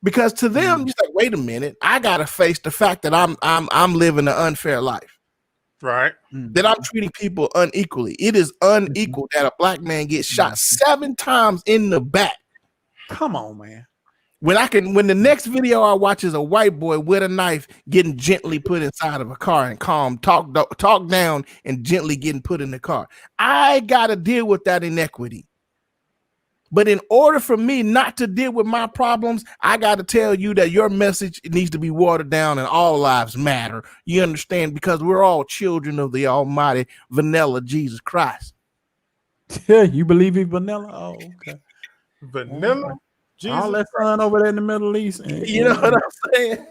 Because to them, you're like, wait a minute, I gotta face the fact that I'm living an unfair life. Right. That I'm treating people unequally. It is unequal that a black man gets shot 7 times in the back. Come on, man. When the next video I watch is a white boy with a knife getting gently put inside of a car and talk down and gently getting put in the car, I got to deal with that inequity. But in order for me not to deal with my problems, I got to tell you that your message needs to be watered down and all lives matter. You understand? Because we're all children of the almighty vanilla Jesus Christ. Yeah, you believe in vanilla? Oh, okay. Vanilla? Jesus. All that fun over there in the Middle East. You know what I'm saying?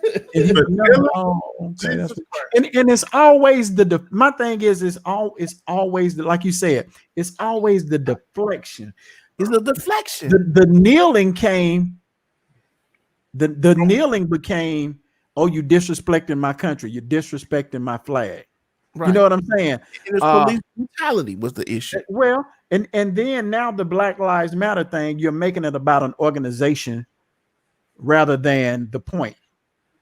And it's always my thing is it's always like you said, it's always the deflection. It's a deflection. The kneeling came, the kneeling became, oh, you disrespecting my country, you're disrespecting my flag. Right. You know what I'm saying? And police brutality was the issue. Well, and then now the Black Lives Matter thing, you're making it about an organization rather than the point.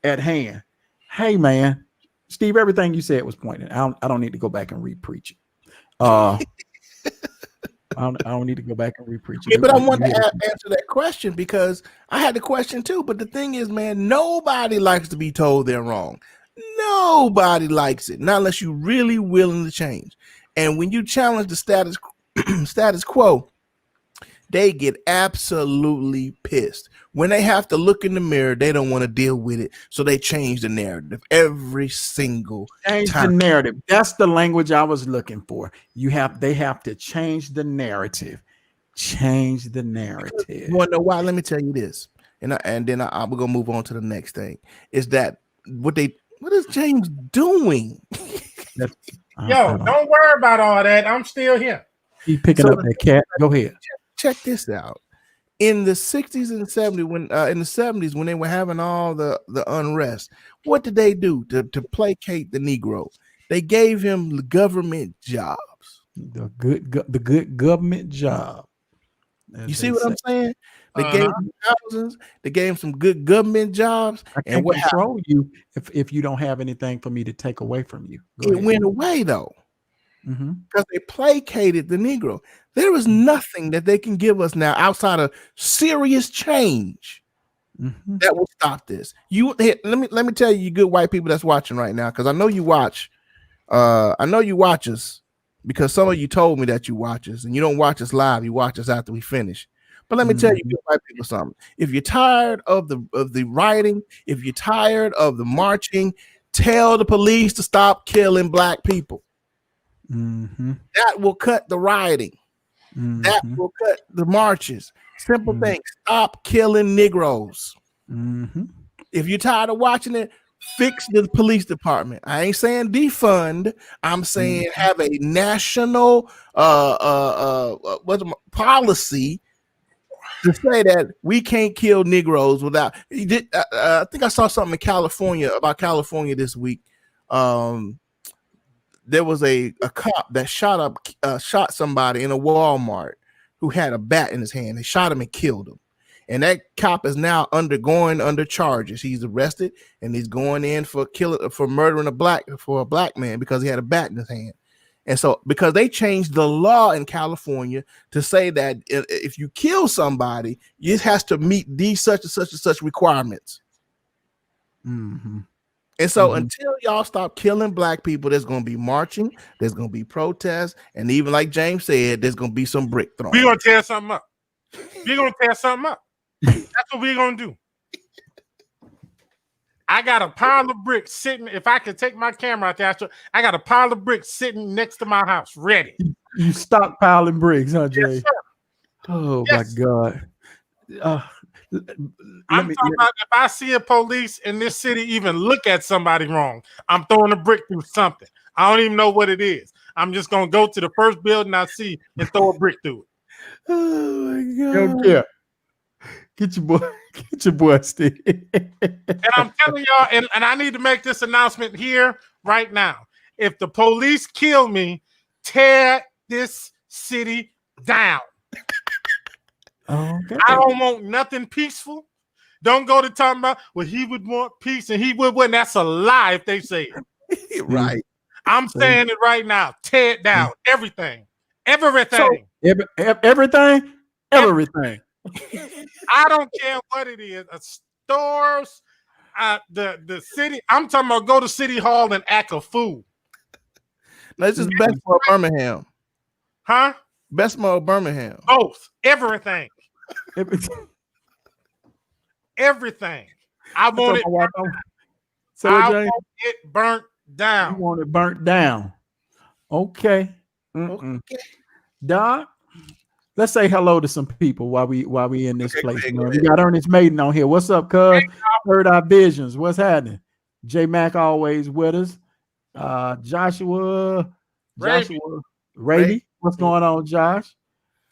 at hand. Hey, man, Steve, everything you said was pointed. I don't need to go back and re-preach it. I don't need to go back and re-preach it. Yeah, but I want to answer that question because I had the question too. But the thing is, man, nobody likes to be told they're wrong. Nobody likes it, not unless you're really willing to change. And when you challenge the status quo, they get absolutely pissed. When they have to look in the mirror, they don't want to deal with it. So they change the narrative every single time. The narrative. That's the language I was looking for. They have to change the narrative. Change the narrative. You want to know why? Let me tell you this. And then we're going to move on to the next thing. Is that what is James doing? Yo, don't worry about all that. I'm still here. He picking up that cat. Go ahead. Check this out. In the 60s and 70s, when in the 70s, when they were having all the unrest, what did they do to placate the Negro? They gave him government jobs. The good government job. You see what I'm saying? They gave him thousands. They gave him some good government jobs. I can't control you if you don't have anything for me to take away from you. It went away though, because they placated the Negro. There is nothing that they can give us now outside of serious change that will stop this. Let me tell you good white people that's watching right now, because I know you watch. I know you watch us because some of you told me that you watch us, and you don't watch us live. You watch us after we finish. But let me tell you, good white people, something. If you're tired of the rioting, if you're tired of the marching, tell the police to stop killing black people. That will cut the rioting. That will cut the marches. Simple thing. Stop killing Negroes. If you're tired of watching it, fix the police department. I ain't saying defund. I'm saying have a national policy to say that we can't kill Negroes without. I think I saw something in California about California this week. There was a cop that shot somebody in a Walmart who had a bat in his hand. They shot him and killed him. And that cop is now under charges. He's arrested and he's going in for murdering a black man because he had a bat in his hand. And so because they changed the law in California to say that if you kill somebody, it has to meet these such and such and such requirements. And so until y'all stop killing black people, there's going to be marching, there's going to be protests, and even like James said, there's going to be some brick thrown. We're going to tear something up. We're going to tear something up. That's what we're going to do. I got a pile of bricks sitting. If I could take my camera out there, I got a pile of bricks sitting next to my house, ready. You stockpiling bricks, huh, Jay? Yes, sir. Oh, yes. My God. I'm talking about if I see a police in this city even look at somebody wrong, I'm throwing a brick through something. I don't even know what it is. I'm just going to go to the first building I see and throw a brick through it. Oh, my God. Don't care. Get your boy, Steve. And I'm telling y'all, and I need to make this announcement here right now. If the police kill me, tear this city down. Okay. I don't want nothing peaceful. Don't go to talking about, well, he would want peace and he would. That's a lie if they say it. Right. I'm saying it right now. Tear it down. Everything. Everything. Everything. I don't care what it is. Stores, the city. I'm talking about go to City Hall and act a fool. This is Bessemer, Birmingham. Huh? Bessemer, Birmingham. Both. Everything. Everything. I want it. I want it burnt down. You want it burnt down. Okay. Doc, let's say hello to some people while we in this place. Man. We got Ernest Maiden on here. What's up, cuz? Heard our visions. What's happening? J Mac always with us. Joshua Raby. What's going on, Josh?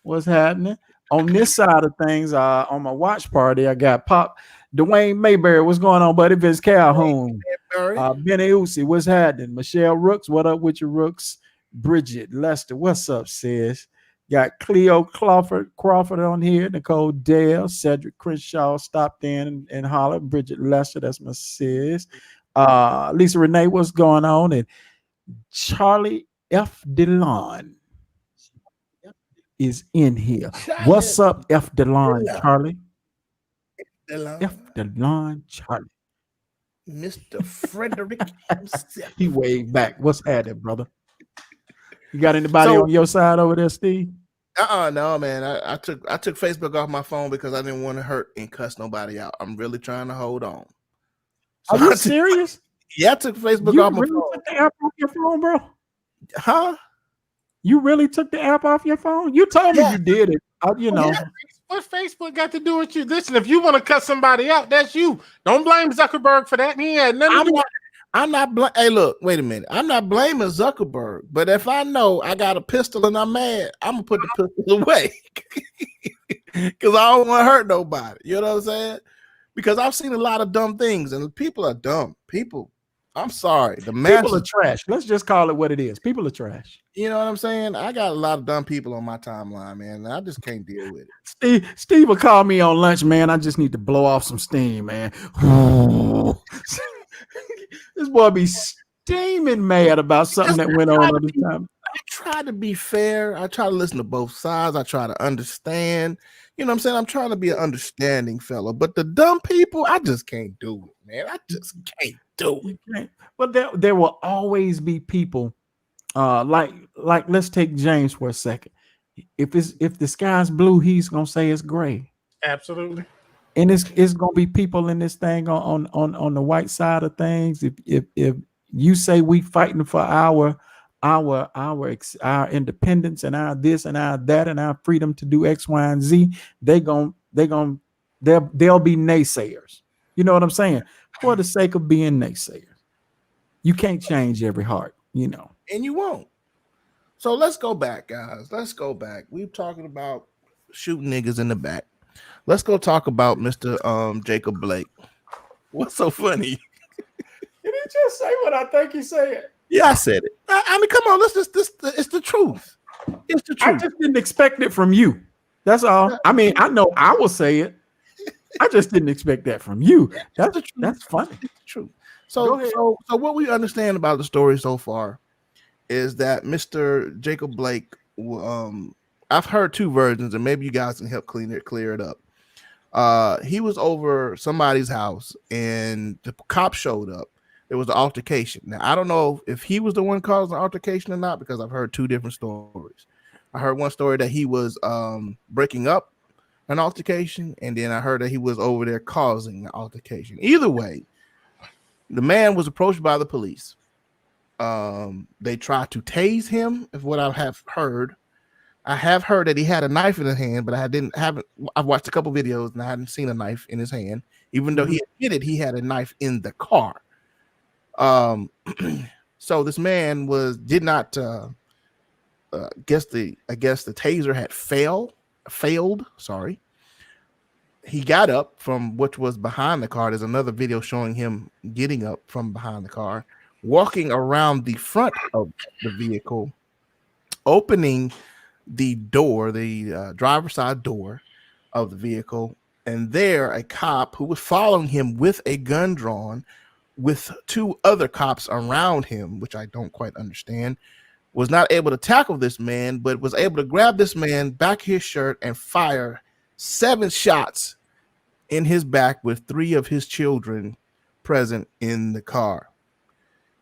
What's happening? On this side of things, on my watch party, I got Pop Dwayne Mayberry. What's going on, buddy? Vince Calhoun. Benny Usi. What's happening? Michelle Rooks. What up with your Rooks? Bridget Lester. What's up, sis? Got Cleo Crawford on here, Nicole Dale, Cedric Crenshaw stopped in and hollered. Bridget Lester, that's my sis. Lisa Renee, what's going on? And Charlie F. DeLon is in here. What's up, F. DeLon, Charlie? F. DeLon, Charlie. Mr. Frederick himself. He waved back. What's happening, brother? You got anybody on your side over there, Steve? No, man. I took Facebook off my phone because I didn't want to hurt and cuss nobody out. I'm really trying to hold on. So are you serious? Yeah, I took Facebook off my phone. Took the app off your phone, bro? Huh? You really took the app off your phone? You told me you did it. You know. Yeah. What Facebook got to do with you? Listen, if you want to cut somebody out, that's you. Don't blame Zuckerberg for that. He had nothing to do with it. I'm not hey, look, wait a minute. I'm not blaming Zuckerberg, but if I know I got a pistol and I'm mad, I'm gonna put the pistol away because I don't want to hurt nobody. You know what I'm saying? Because I've seen a lot of dumb things, and people are dumb. People, I'm sorry. People are trash. Let's just call it what it is. People are trash. You know what I'm saying? I got a lot of dumb people on my timeline, man. I just can't deal with it. Steve will call me on lunch, man. I just need to blow off some steam, man. This boy be steaming mad about something that went on at the time. I try to be fair. I try to listen to both sides. I try to understand. You know what I'm saying? I'm trying to be an understanding fellow. But the dumb people, I just can't do it, man. I just can't do it. But there will always be people like let's take James for a second. If the sky's blue, he's gonna say it's gray. Absolutely. And it's gonna be people in this thing on the white side of things. If you say we fighting for our independence and our this and our that and our freedom to do X, Y, and Z, they'll be naysayers. You know what I'm saying? For the sake of being naysayers. You can't change every heart, you know. And you won't. So let's go back, guys. Let's go back. We're talking about shooting niggas in the back. Let's go talk about Mr. Jacob Blake. What's so funny? Did he just say what I think he said? Yeah, I said it. I mean, come on. It's the truth. It's the truth. I just didn't expect it from you. That's all. I mean, I know I will say it. I just didn't expect that from you. That's the truth. That's funny. It's the truth. So what we understand about the story so far is that Mr. Jacob Blake, I've heard two versions, and maybe you guys can help clear it up. He was over somebody's house, and the cop showed up. There was an altercation. Now, I don't know if he was the one causing the altercation or not, because I've heard two different stories. I heard one story that he was breaking up an altercation, and then I heard that he was over there causing the altercation. Either way, the man was approached by the police. They tried to tase him, is what I have heard. I have heard that he had a knife in his hand, but I've watched a couple videos and I hadn't seen a knife in his hand, even though he admitted he had a knife in the car. So this man did not guess the taser had failed. Sorry. He got up from what was behind the car. There's another video showing him getting up from behind the car, walking around the front of the vehicle, opening the door, the driver's side door of the vehicle, and there a cop who was following him with a gun drawn, with two other cops around him, which I don't quite understand, was not able to tackle this man, but was able to grab this man back his shirt and fire 7 shots in his back with 3 of his children present in the car.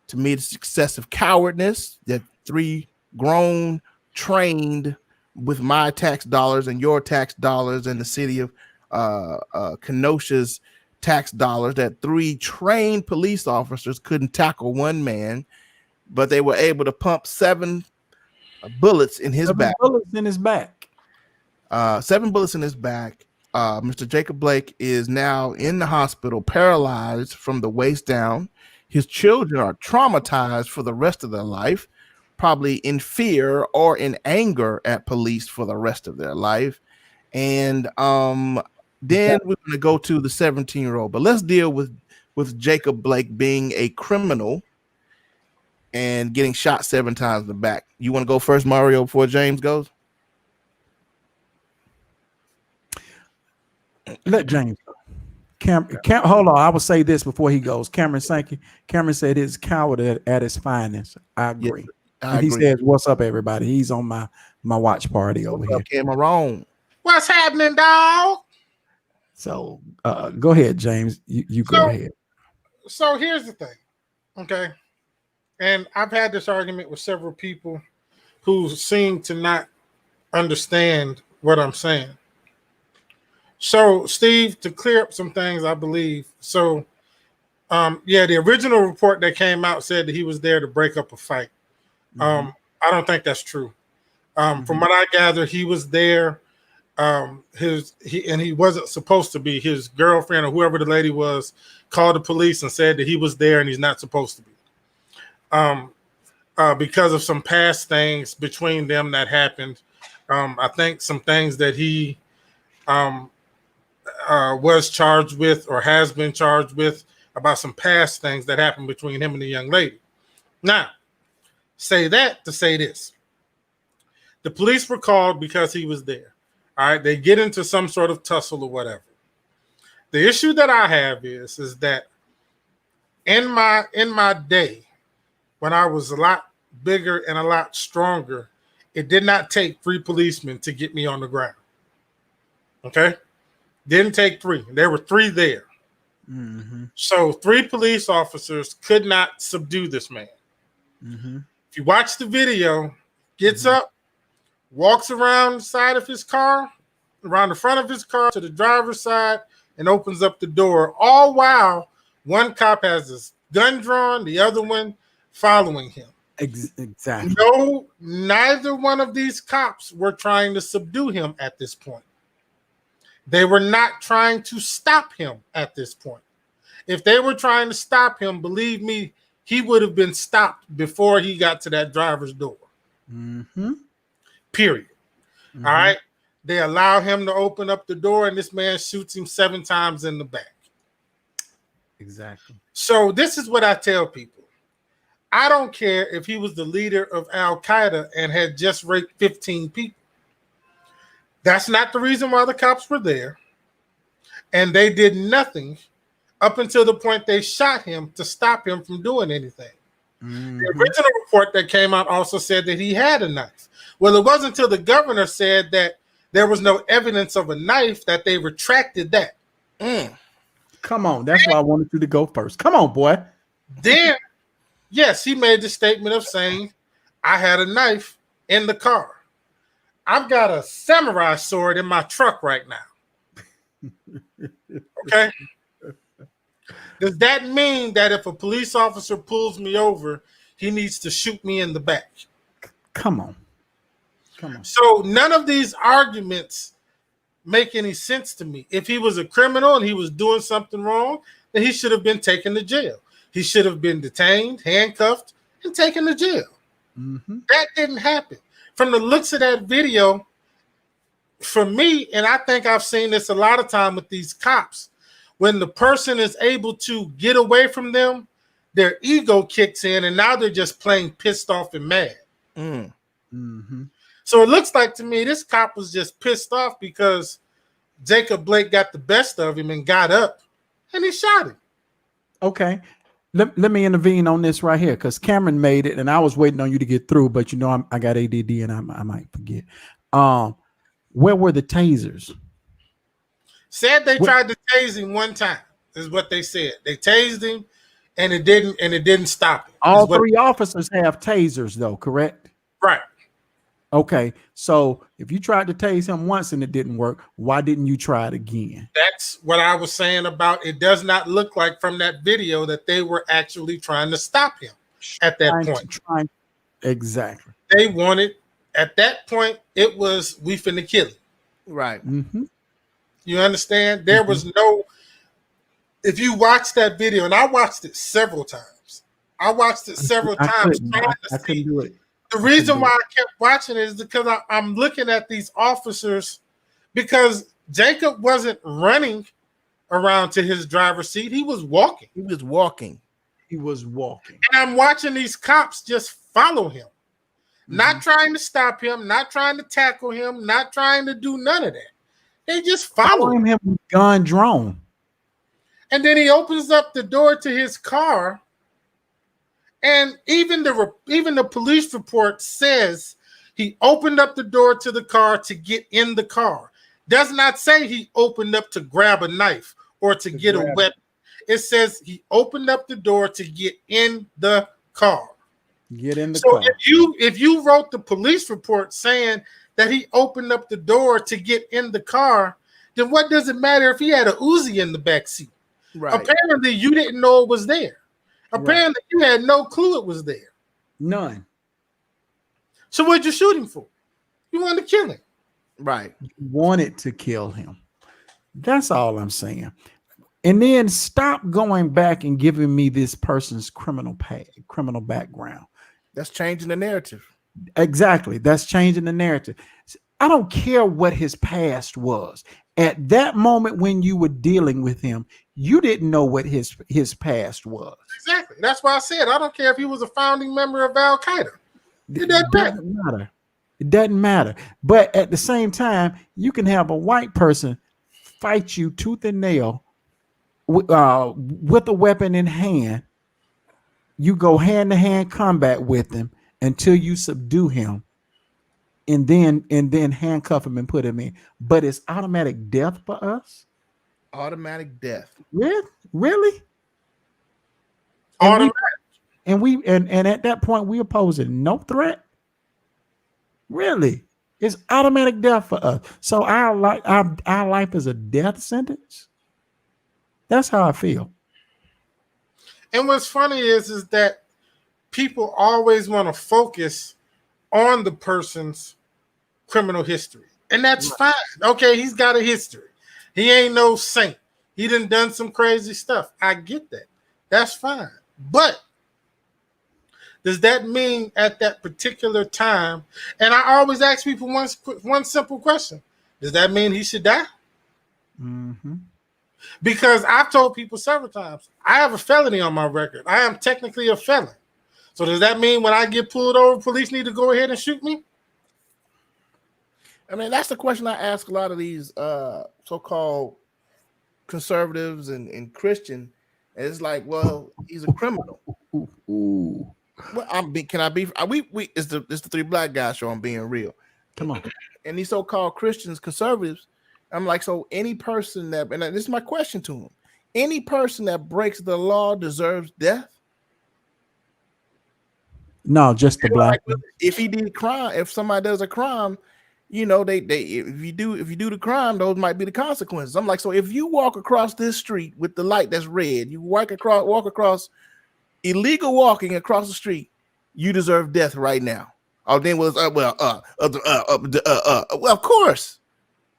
To me, it's excessive cowardness that 3 grown, trained with my tax dollars and your tax dollars and the city of Kenosha's tax dollars, that 3 trained police officers couldn't tackle one man, but they were able to pump 7 bullets in his back. 7 bullets in his back. 7 bullets in his back. Mr. Jacob Blake is now in the hospital, paralyzed from the waist down. His children are traumatized for the rest of their life, probably in fear or in anger at police for the rest of their life. And then we're going to go to the 17-year-old. But let's deal with Jacob Blake being a criminal and getting shot 7 times in the back. You want to go first, Mario, before James goes? Let James go. Hold on. I will say this before he goes. Cameron Sankey. Cameron said it's coward at its finest. I agree. Yeah, he says, "What's up, everybody?" He's on my watch party over here. Cameron. What's happening, dog? So go ahead, James. You go ahead. So here's the thing, okay? And I've had this argument with several people who seem to not understand what I'm saying. So, Steve, to clear up some things, I believe. So, the original report that came out said that he was there to break up a fight. I don't think that's true. From what I gather, he was there. He wasn't supposed to be. His girlfriend or whoever the lady was called the police and said that he was there and he's not supposed to be. Because of some past things between them that happened. I think some things that he was charged with or has been charged with about some past things that happened between him and the young lady. Now, say that to say this. The police were called because he was there. All right, they get into some sort of tussle or whatever. The issue that I have is that in my day, when I was a lot bigger and a lot stronger, it did not take 3 policemen to get me on the ground. Okay? Didn't take 3. There were 3 there. So 3 police officers could not subdue this man. If you watch the video, gets up, walks around the side of his car, around the front of his car to the driver's side, and opens up the door, all while one cop has his gun drawn, the other one following him. Exactly. No, neither one of these cops were trying to subdue him at this point. They were not trying to stop him at this point. If they were trying to stop him, believe me, he would have been stopped before he got to that driver's door. Period. All right. They allow him to open up the door, and this man shoots him 7 times in the back. Exactly. So this is what I tell people. I don't care if he was the leader of Al Qaeda and had just raped 15 people. That's not the reason why the cops were there. And they did nothing up until the point they shot him to stop him from doing anything. The original report that came out also said that he had a knife. Well, it wasn't until the governor said that there was no evidence of a knife that they retracted that. Come on. That's why I wanted you to go first. Come on, boy. Then, yes, he made the statement of saying, I had a knife in the car. I've got a samurai sword in my truck right now. Okay? Does that mean that if a police officer pulls me over, he needs to shoot me in the back? Come on. So none of these arguments make any sense to me. If he was a criminal and he was doing something wrong, then he should have been taken to jail. He should have been detained, handcuffed, and taken to jail. That didn't happen. From the looks of that video, for me, and I think I've seen this a lot of time with these cops, when the person is able to get away from them, their ego kicks in, and now they're just plain pissed off and mad. So it looks like to me this cop was just pissed off because Jacob Blake got the best of him and got up, and he shot him. Okay. Let me intervene on this right here because Cameron made it, and I was waiting on you to get through, but I got ADD and I might forget. Where were the tasers? Said they tried to tase him one time, is what they said. They tased him, and it didn't stop him. All 3 officers have tasers, though, correct? Right. Okay, so if you tried to tase him once and it didn't work, why didn't you try it again? That's what I was saying about it. Does not look like from that video that they were actually trying to stop him at that point. Exactly. They wanted, at that point, it was we finna kill him. Right. You understand? There was no, if you watch that video, and I watched it several times. I couldn't do it. The reason why I kept watching it is because I'm looking at these officers because Jacob wasn't running around to his driver's seat. He was walking. And I'm watching these cops just follow him, not trying to stop him, not trying to tackle him, not trying to do none of that. They just follow him with gun drone. And then he opens up the door to his car. And even the police report says he opened up the door to the car to get in the car. Does not say he opened up to grab a knife or to get a weapon. It says he opened up the door to get in the car. Get in the car. So if you wrote the police report saying that he opened up the door to get in the car, then what does it matter if he had a Uzi in the back seat? Right. Apparently, you didn't know it was there. Apparently, you had no clue it was there. None. So what'd you shoot him for? You wanted to kill him. Right. You wanted to kill him. That's all I'm saying. And then stop going back and giving me this person's criminal background. That's changing the narrative. Exactly. That's changing the narrative. I don't care what his past was. At that moment when you were dealing with him, you didn't know what his past was. Exactly. That's why I said I don't care if he was a founding member of Al Qaeda. It doesn't matter. It doesn't matter. But at the same time, you can have a white person fight you tooth and nail with a weapon in hand. You go hand-to-hand combat with him until you subdue him, and then handcuff him and put him in. But it's automatic death for us. Automatic death. Really? Automatic. And at that point we opposing no threat. Really, it's automatic death for us. So our life is a death sentence. That's how I feel. And what's funny is that people always want to focus on the person's criminal history. And that's fine. Okay, he's got a history. He ain't no saint. He done some crazy stuff. I get that. That's fine. But does that mean at that particular time, and I always ask people one simple question, does that mean he should die? Mm-hmm. Because I've told people several times, I have a felony on my record. I am technically a felon. So does that mean when I get pulled over, police need to go ahead and shoot me? I mean, that's the question I ask a lot of these so-called conservatives and Christian. And it's like, well, he's a criminal. Ooh. Well, can I be? It's the Three Black Guys show. I'm being real. Come on. And these so-called Christians, conservatives, I'm like, so any person that, and this is my question to them, any person that breaks the law deserves death? No, just the black. Like, if he did crime, if somebody does a crime, you know, they if you do the crime, those might be the consequences. I'm like, so if you walk across this street with the light that's red, you walk across illegal walking across the street, you deserve death right now. Oh, then was well, of course,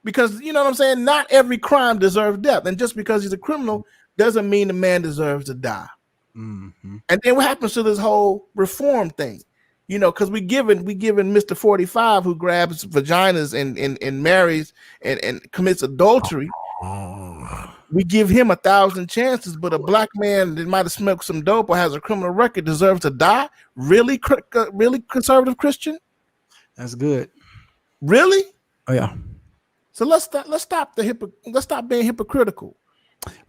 because you know what I'm saying. Not every crime deserves death, and just because he's a criminal doesn't mean the man deserves to die. Mm-hmm. And then what happens to this whole reform thing? You know, because we given Mr. 45 who grabs vaginas and marries and commits adultery. We give him 1,000 chances, but a black man that might have smoked some dope or has a criminal record deserves to die. Really, conservative Christian? That's good. Really? Oh yeah. So let's stop being hypocritical.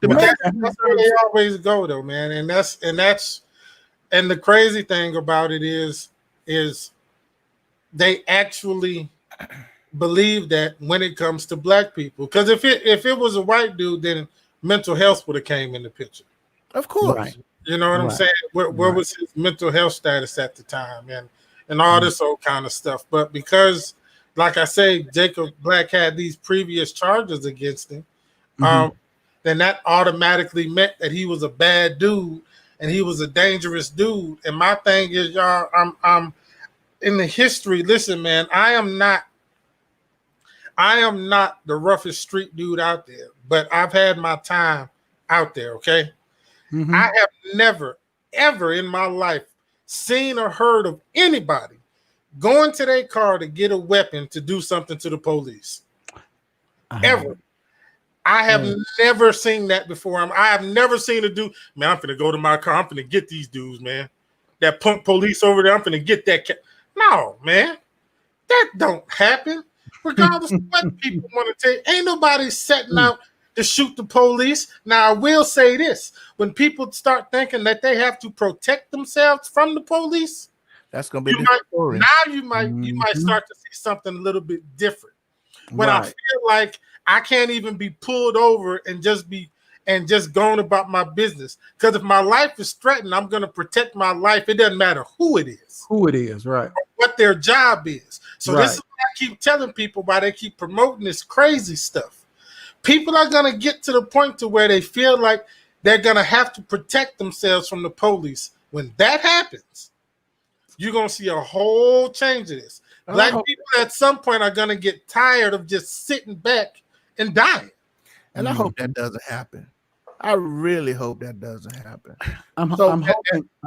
That's where they always go, though, man. And the crazy thing about it is they actually believe that when it comes to black people, because if it was a white dude, then mental health would have came in the picture. Of course, right. You know what I'm saying? Where was his mental health status at the time, and all this old kind of stuff. But because, like I say, Jacob Black had these previous charges against him, then that automatically meant that he was a bad dude and he was a dangerous dude. And my thing is, y'all, I'm in the history. Listen, man, I am not the roughest street dude out there, but I've had my time out there, okay? Mm-hmm. I have never, ever in my life seen or heard of anybody going to their car to get a weapon to do something to the police. Ever. I have never seen that before. I have never seen a dude, man, I'm finna go to my car. I'm finna get these dudes, man. That punk police over there, I'm finna get that. No, man. That don't happen. regardless of what people want to take. Ain't nobody setting out to shoot the police. Now, I will say this: when people start thinking that they have to protect themselves from the police, that's gonna be you might start to see something a little bit different. When I feel like I can't even be pulled over and just going about my business, because if my life is threatened, I'm going to protect my life. It doesn't matter who it is, right? What their job is. So this is what I keep telling people why they keep promoting this crazy stuff. People are going to get to the point to where they feel like they're going to have to protect themselves from the police. When that happens, you're going to see a whole change of this. Black people at some point are going to get tired of just sitting back and dying. And I hope that doesn't happen. I really hope that doesn't happen. I'm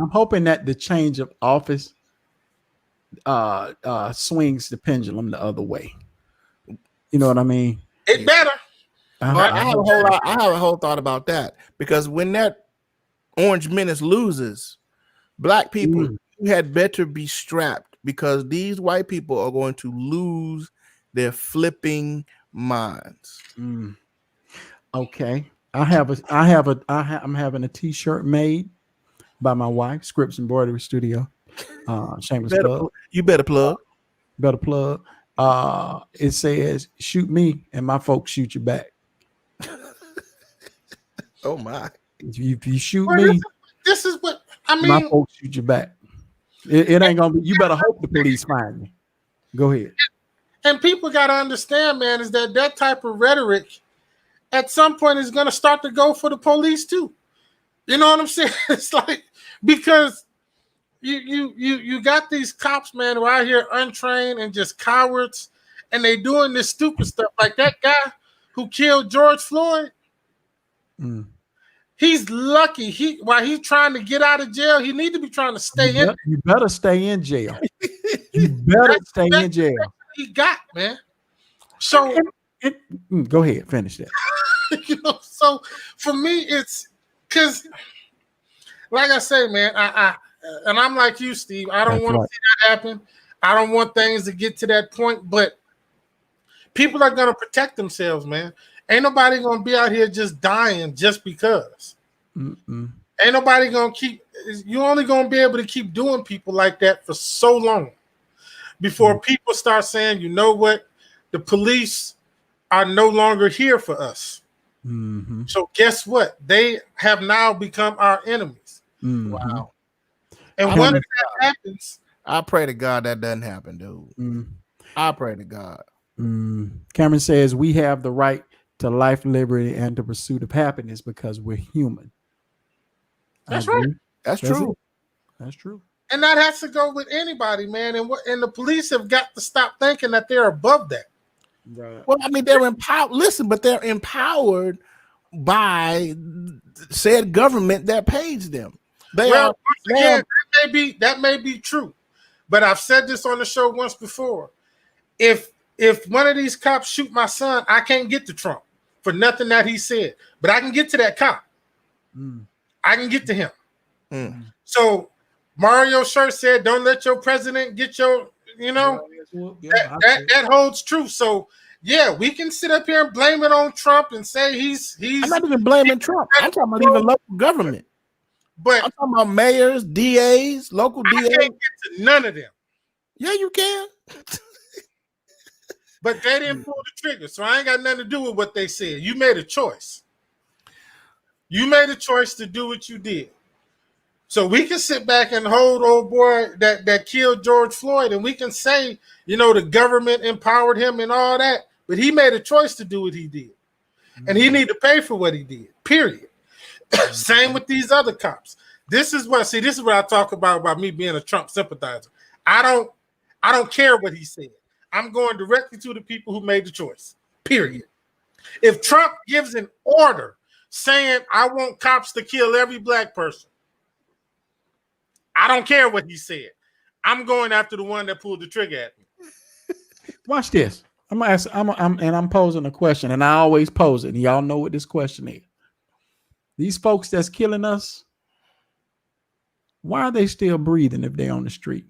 hoping that the change of office swings the pendulum the other way. You know what I mean? It better. I have a whole thought about that, because when that Orange Menace loses, black people had better be strapped, because these white people are going to lose their flipping minds. Okay, I'm having a t-shirt made by my wife, Scripps Embroidery Studio. Shameless plug. You better plug. It says, "Shoot me, and my folks shoot you back." Oh my! If you shoot me, this is what I mean. My folks shoot you back. It ain't gonna be. You better hope the police find me. Go ahead. And people got to understand, man, is that type of rhetoric at some point is going to start to go for the police too. You know what I'm saying? It's like, because you got these cops, man, who are out here untrained and just cowards, and they doing this stupid stuff. Like that guy who killed George Floyd. He's lucky. While he's trying to get out of jail, he need to be trying to stay in. You better stay in jail. You better stay in jail. He got, man. So go ahead, finish that. You know, so for me, it's because, like I say, man, and I'm like you, Steve. I don't want to see that happen. I don't want things to get to that point, but people are gonna protect themselves, man. Ain't nobody gonna be out here just dying just because. Ain't nobody gonna you're only gonna be able to keep doing people like that for so long before people start saying, you know what, the police are no longer here for us. So guess what? They have now become our enemies. Wow. And when that happens, I pray to God that doesn't happen, dude. I pray to God. Cameron says we have the right to life, liberty, and the pursuit of happiness because we're human. That's right. That's true. That's true. And that has to go with anybody, man. And the police have got to stop thinking that they're above that. Right. Well, I mean, they're empowered. Listen, but they're empowered by said government that pays them. That may be true. But I've said this on the show once before. If one of these cops shoot my son, I can't get to Trump for nothing that he said. But I can get to that cop. I can get to him. So Mario Shirt said, don't let your president get your, that holds true. So yeah, we can sit up here and blame it on Trump and say he's I'm not even blaming Trump. I'm talking about even local government. But I'm talking about mayors, DAs, local DAs. I can't get to none of them. Yeah, you can. But they didn't pull the trigger, so I ain't got nothing to do with what they said. You made a choice. You made a choice to do what you did. So we can sit back and hold old boy that killed George Floyd, and we can say, the government empowered him and all that, but he made a choice to do what he did. And he need to pay for what he did, period. Same with these other cops. This is what I talk about me being a Trump sympathizer. I don't care what he said. I'm going directly to the people who made the choice, period. If Trump gives an order saying, I want cops to kill every black person, I don't care what he said. I'm going after the one that pulled the trigger at me. Watch this. I'm posing a question, and I always pose it, and y'all know what this question is. These folks that's killing us, why are they still breathing if they're on the street?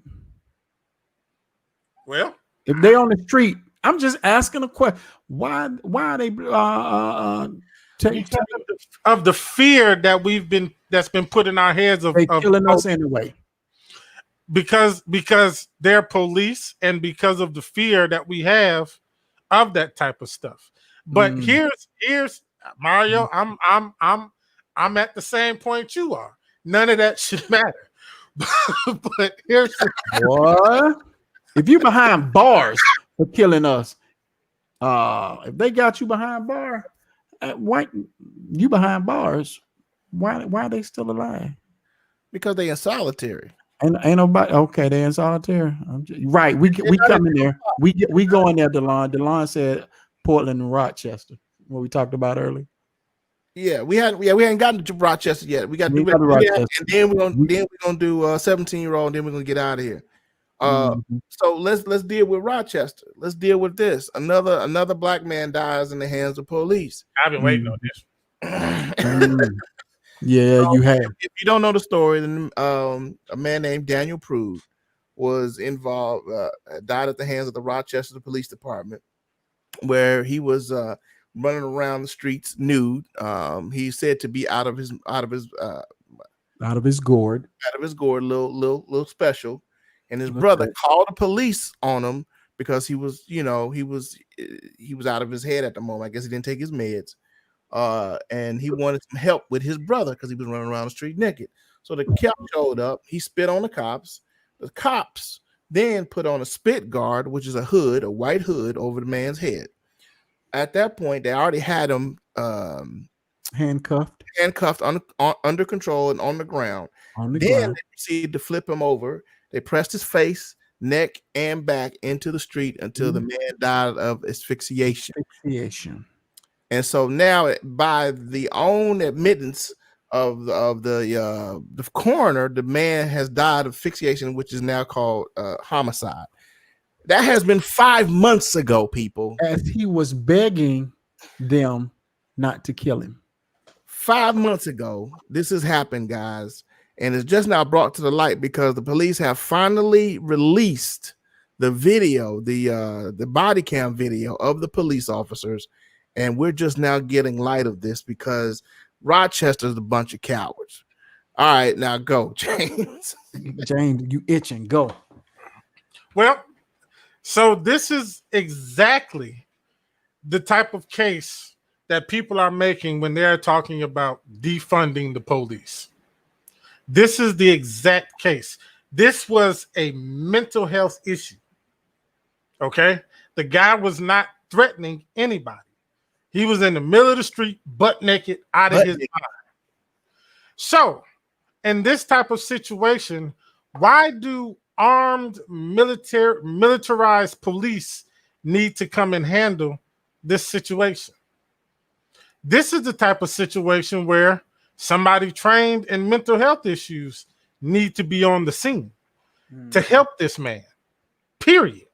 Well, if they're on the street, I'm just asking a question. Why are they because of the fear that that's been put in our heads of killing us anyway? Because they're police, and because of the fear that we have of that type of stuff. But here's Mario. I'm at the same point you are. None of that should matter. But here's what if you behind bars for killing us? If they got you behind bars, why you behind bars? Why are they still alive? Because they in solitary. Ain't nobody okay. They in solitary, right? We come in there. We go in there. Delon said Portland and Rochester. What we talked about earlier. Yeah, we hadn't gotten to Rochester yet. We got to do it, and then we're gonna do 17-year-old, and then we're gonna get out of here. So let's deal with Rochester. Let's deal with this. Another black man dies in the hands of police. I've been waiting on this. Yeah, so, you have. If you don't know the story, then a man named Daniel Prude was involved, died at the hands of the Rochester Police Department, where he was running around the streets nude. He's said to be out of his gourd, little special. And his brother called the police on him because he was out of his head at the moment. I guess he didn't take his meds. And he wanted some help with his brother because he was running around the street naked. So the cop showed up. He spit on the cops. The cops then put on a spit guard, which is a white hood over the man's head. At that point, they already had him handcuffed under control and on the ground. They proceeded to flip him over. They pressed his face, neck, and back into the street until the man died of asphyxiation. And so now, by the own admittance of the coroner, the man has died of asphyxiation, which is now called homicide. That has been 5 months ago, people. As he was begging them not to kill him. 5 months ago, this has happened, guys. And it's just now brought to the light because the police have finally released the video, the body cam video of the police officers. And we're just now getting light of this because Rochester's a bunch of cowards. All right, now go, James. James, you itching. Go. Well, so this is exactly the type of case that people are making when they're talking about defunding the police. This is the exact case. This was a mental health issue. Okay? The guy was not threatening anybody. He was in the middle of the street, butt naked, out of his mind. So, in this type of situation, why do armed militarized police need to come and handle this situation? This is the type of situation where somebody trained in mental health issues need to be on the scene to help this man, period.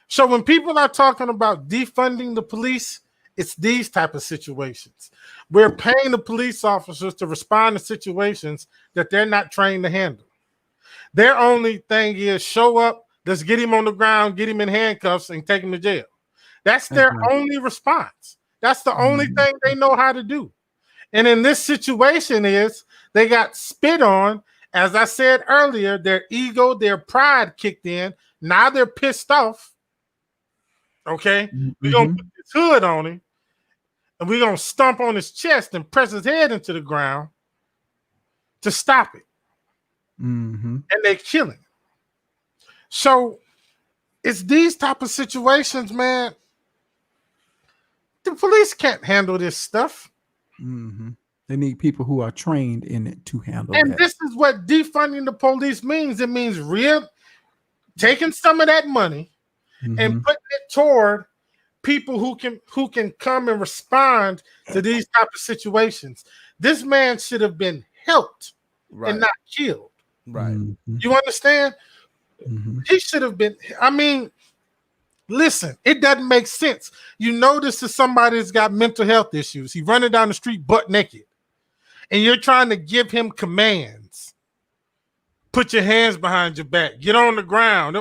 So when people are talking about defunding the police, it's these type of situations. We're paying the police officers to respond to situations that they're not trained to handle. Their only thing is show up, let's get him on the ground, get him in handcuffs, and take him to jail. That's their only response. That's the only thing they know how to do. And in this situation is they got spit on. As I said earlier, their ego, their pride kicked in. Now they're pissed off. Okay? We're going to put this hood on him, and we're going to stomp on his chest and press his head into the ground to stop it. And they kill him. So it's these type of situations, man. The police can't handle this stuff. They need people who are trained in it to handle it. And this is what defunding the police means. It means taking some of that money and putting it toward people who can come and respond to these type of situations. This man should have been helped and not killed. Right. You understand? He should have been. I mean, listen, it doesn't make sense. You know this is somebody that's got mental health issues. He's running down the street butt naked. And you're trying to give him commands. Put your hands behind your back. Get on the ground.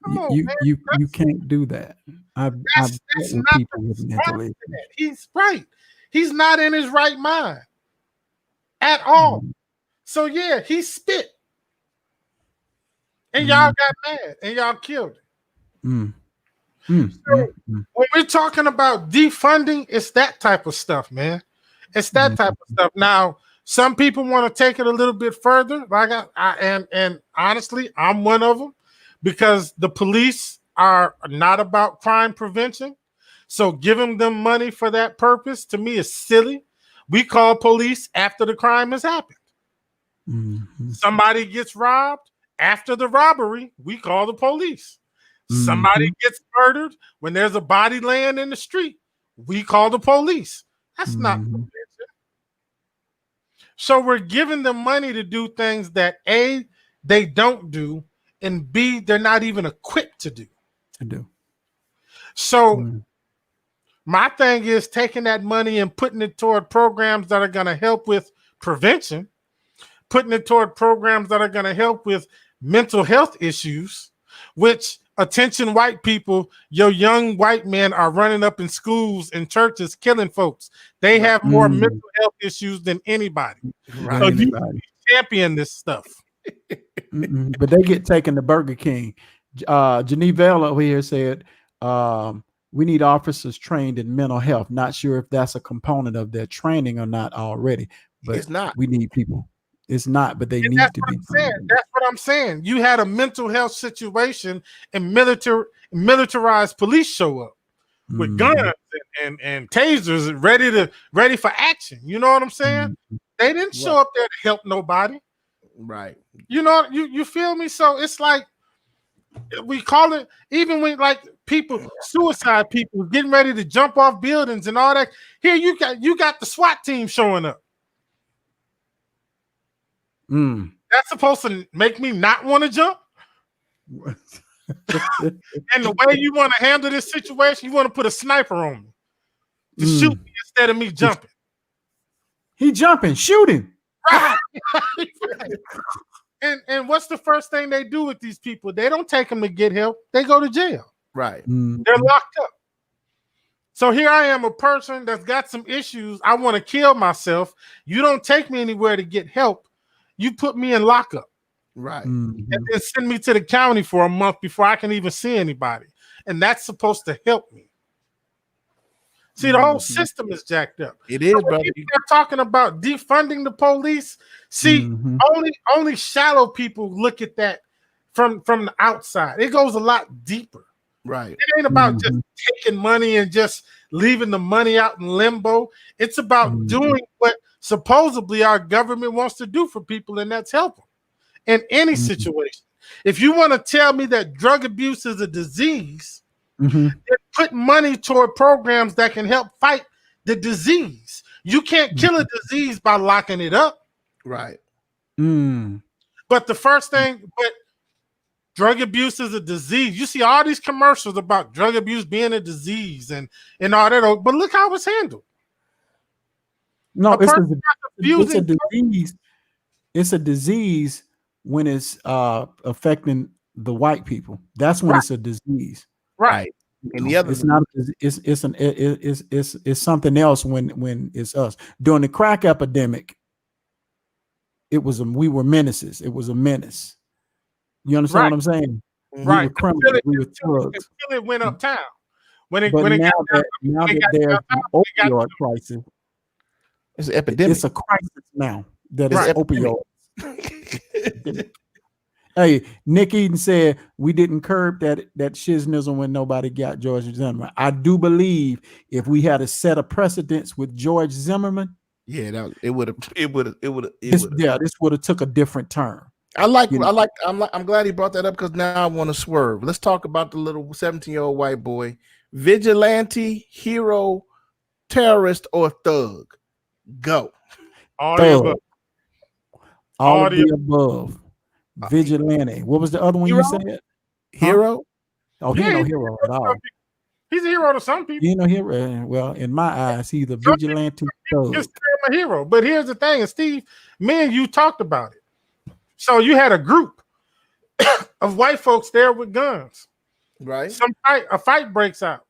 You can't do that. I've that's with not people with mental issues. He's right. He's not in his right mind at all. So yeah, he spit. And y'all got mad and y'all killed him. When we're talking about defunding, it's that type of stuff, man. It's that type of stuff. Now, some people want to take it a little bit further. Like and honestly, I'm one of them, because the police are not about crime prevention. So giving them money for that purpose, to me, is silly. We call police after the crime has happened. Somebody gets robbed. After the robbery, we call the police. Somebody gets murdered. When there's a body laying in the street, we call the police. That's not prevention. So we're giving them money to do things that A, they don't do, and B, they're not even equipped to do. So my thing is taking that money and putting it toward programs that are going to help with prevention, putting it toward programs that are going to help with mental health issues, which, attention white people, your young white men are running up in schools and churches killing folks. They have more mental health issues than anybody. So you champion this stuff. But they get taken to Burger King. Genevelle over here said, we need officers trained in mental health. Not sure if that's a component of their training or not already, but it's not. We need people. It's not, but they need to be. That's what I'm saying. You had a mental health situation and militarized police show up with guns and tasers ready for action. You know what I'm saying? They didn't show up there to help nobody. Right. You know, you feel me? So it's like we call it, even when like people, suicide people getting ready to jump off buildings and all that. Here you got the SWAT team showing up. That's supposed to make me not want to jump. And the way you want to handle this situation, you want to put a sniper on me to shoot me instead of me jumping. He jumping, shooting. Right. And what's the first thing they do with these people? They don't take them to get help. They go to jail. Right. They're locked up. So here I am, a person that's got some issues. I want to kill myself. You don't take me anywhere to get help. You put me in lockup. Right. And then send me to the county for a month before I can even see anybody. And that's supposed to help me. See, the whole system is jacked up. It is, brother. They're talking about defunding the police. See, only shallow people look at that from the outside. It goes a lot deeper. Right. It ain't about just taking money and just leaving the money out in limbo. It's about doing what supposedly our government wants to do for people, and that's help them in any situation. If you want to tell me that drug abuse is a disease, then put money toward programs that can help fight the disease. You can't kill a disease by locking it up. Right. But the first thing, drug abuse is a disease. You see all these commercials about drug abuse being a disease and all that, but look how it's handled. No, it's a disease. It's a disease when it's affecting the white people. That's when it's a disease, right? And the other, it's not. It's something else when it's us. During the crack epidemic, we were menaces. It was a menace. You understand what I'm saying? Right. We were criminals. We were thugs. Until it went uptown. Now that there's an opioid crisis. It's an epidemic. It's a crisis now that is opioids. Hey, Nick Eden said we didn't curb that shiznism when nobody got George Zimmerman. I do believe if we had a set of precedents with George Zimmerman, it would have. This would have took a different turn. I'm glad he brought that up, because now I want to swerve. Let's talk about the little 17-year-old white boy, vigilante, hero, terrorist, or thug. Go. All the above. Vigilante. What was the other one you said? Hero? Oh, he's no hero at all. He's a hero to some people. He's no hero. Well, in my eyes, he's a vigilante thug. He's a hero. But here's the thing, and Steve, me and you talked about it. So you had a group of white folks there with guns. Right. A fight breaks out.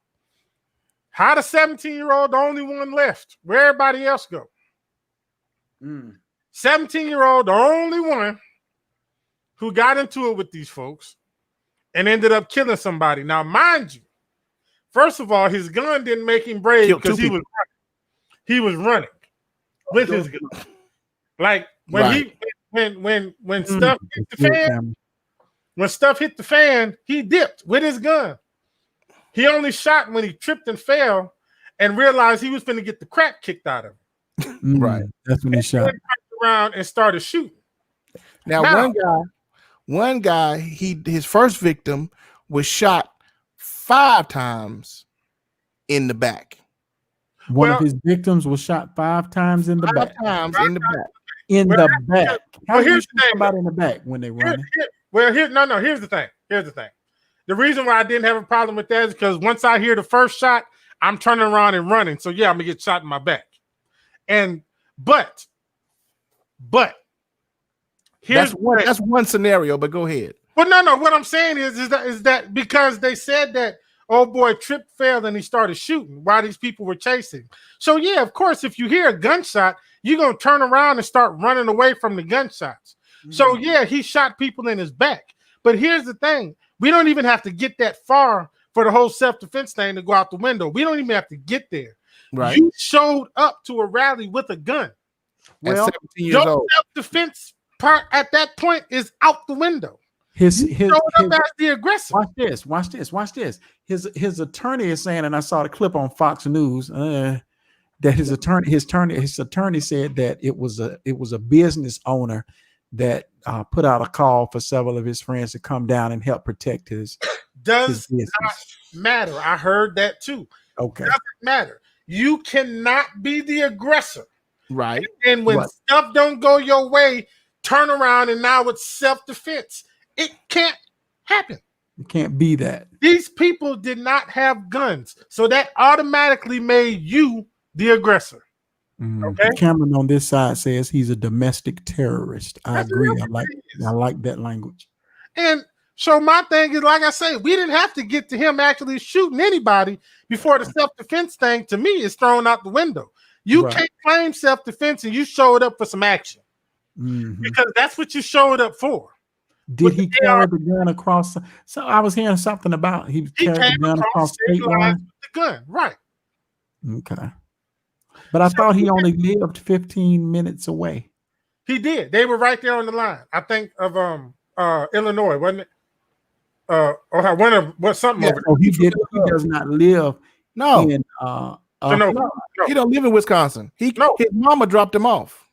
How the 17-year-old the only one left? Where everybody else go? 17-year-old the only one who got into it with these folks and ended up killing somebody. Now, mind you, first of all, his gun didn't make him brave because he was running with his gun. Like when when stuff hit the fan, when stuff hit the fan, he dipped with his gun. He only shot when he tripped and fell and realized he was going to get the crap kicked out of him. Right. That's when he shot. Turned around and started shooting. Now one guy, his first victim was shot 5 times in the back. One of his victims was shot 5 times in the back. 5 times in the back. In the back. How here's the thing somebody in the back when they run? Here's the thing. Here's the thing. The reason why I didn't have a problem with that is because once I hear the first shot, I'm turning around and running. So yeah, I'm gonna get shot in my back. But that's one scenario. But go ahead. Well, no. What I'm saying is that because they said that old boy tripped, fell, and he started shooting while these people were chasing. So yeah, of course, if you hear a gunshot, you're gonna turn around and start running away from the gunshots. So yeah, he shot people in his back. But here's the thing: we don't even have to get that far for the whole self-defense thing to go out the window. We don't even have to get there. Right? You showed up to a rally with a gun. Well, 17 years your old. self-defense part at that point is out the window. His showed up as the aggressor. Watch this. His attorney is saying, and I saw the clip on Fox News, that his attorney said that it was a business owner that put out a call for several of his friends to come down and help protect his does his not matter. I heard that too. Okay. Doesn't matter. You cannot be the aggressor. Right. And when stuff don't go your way, turn around and now it's self-defense. It can't happen. It can't be that. These people did not have guns. So that automatically made you the aggressor. Okay. Cameron on this side says he's a domestic terrorist. I agree. I like that language. And so my thing is, like I say, we didn't have to get to him actually shooting anybody before the self-defense thing, to me, is thrown out the window. You can't claim self-defense and you showed up for some action. Because that's what you showed up for. Did he carry the gun across? So I was hearing something about he carried the gun across state lines with the gun, right? Okay. But I thought he only lived 15 minutes away. He did. They were right there on the line. I think of Illinois, wasn't it? Or one of something over there. He does not live. No. In, no. He don't live in Wisconsin. His mama dropped him off.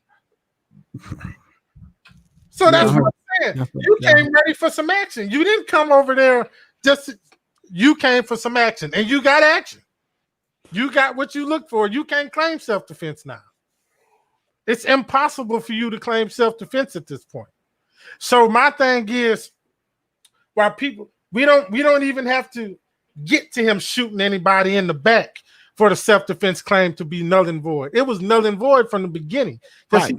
So that's what I'm saying. You came ready for some action. You didn't come over there you came for some action, and you got action. You got what you look for. You can't claim self-defense now. It's impossible for you to claim self-defense at this point. So my thing is, while people we don't even have to get to him shooting anybody in the back for the self-defense claim to be null and void. It was null and void from the beginning. Because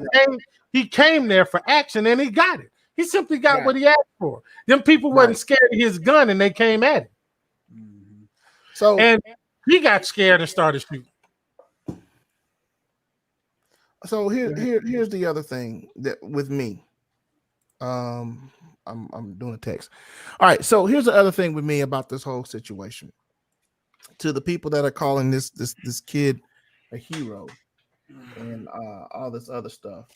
he came there for action and he got it. He simply got what he asked for. Them people wasn't scared of his gun and they came at him. And he got scared and started shooting. So here's the other thing that with me. I'm doing a text. All right. So here's the other thing with me about this whole situation. To the people that are calling this kid a hero and all this other stuff.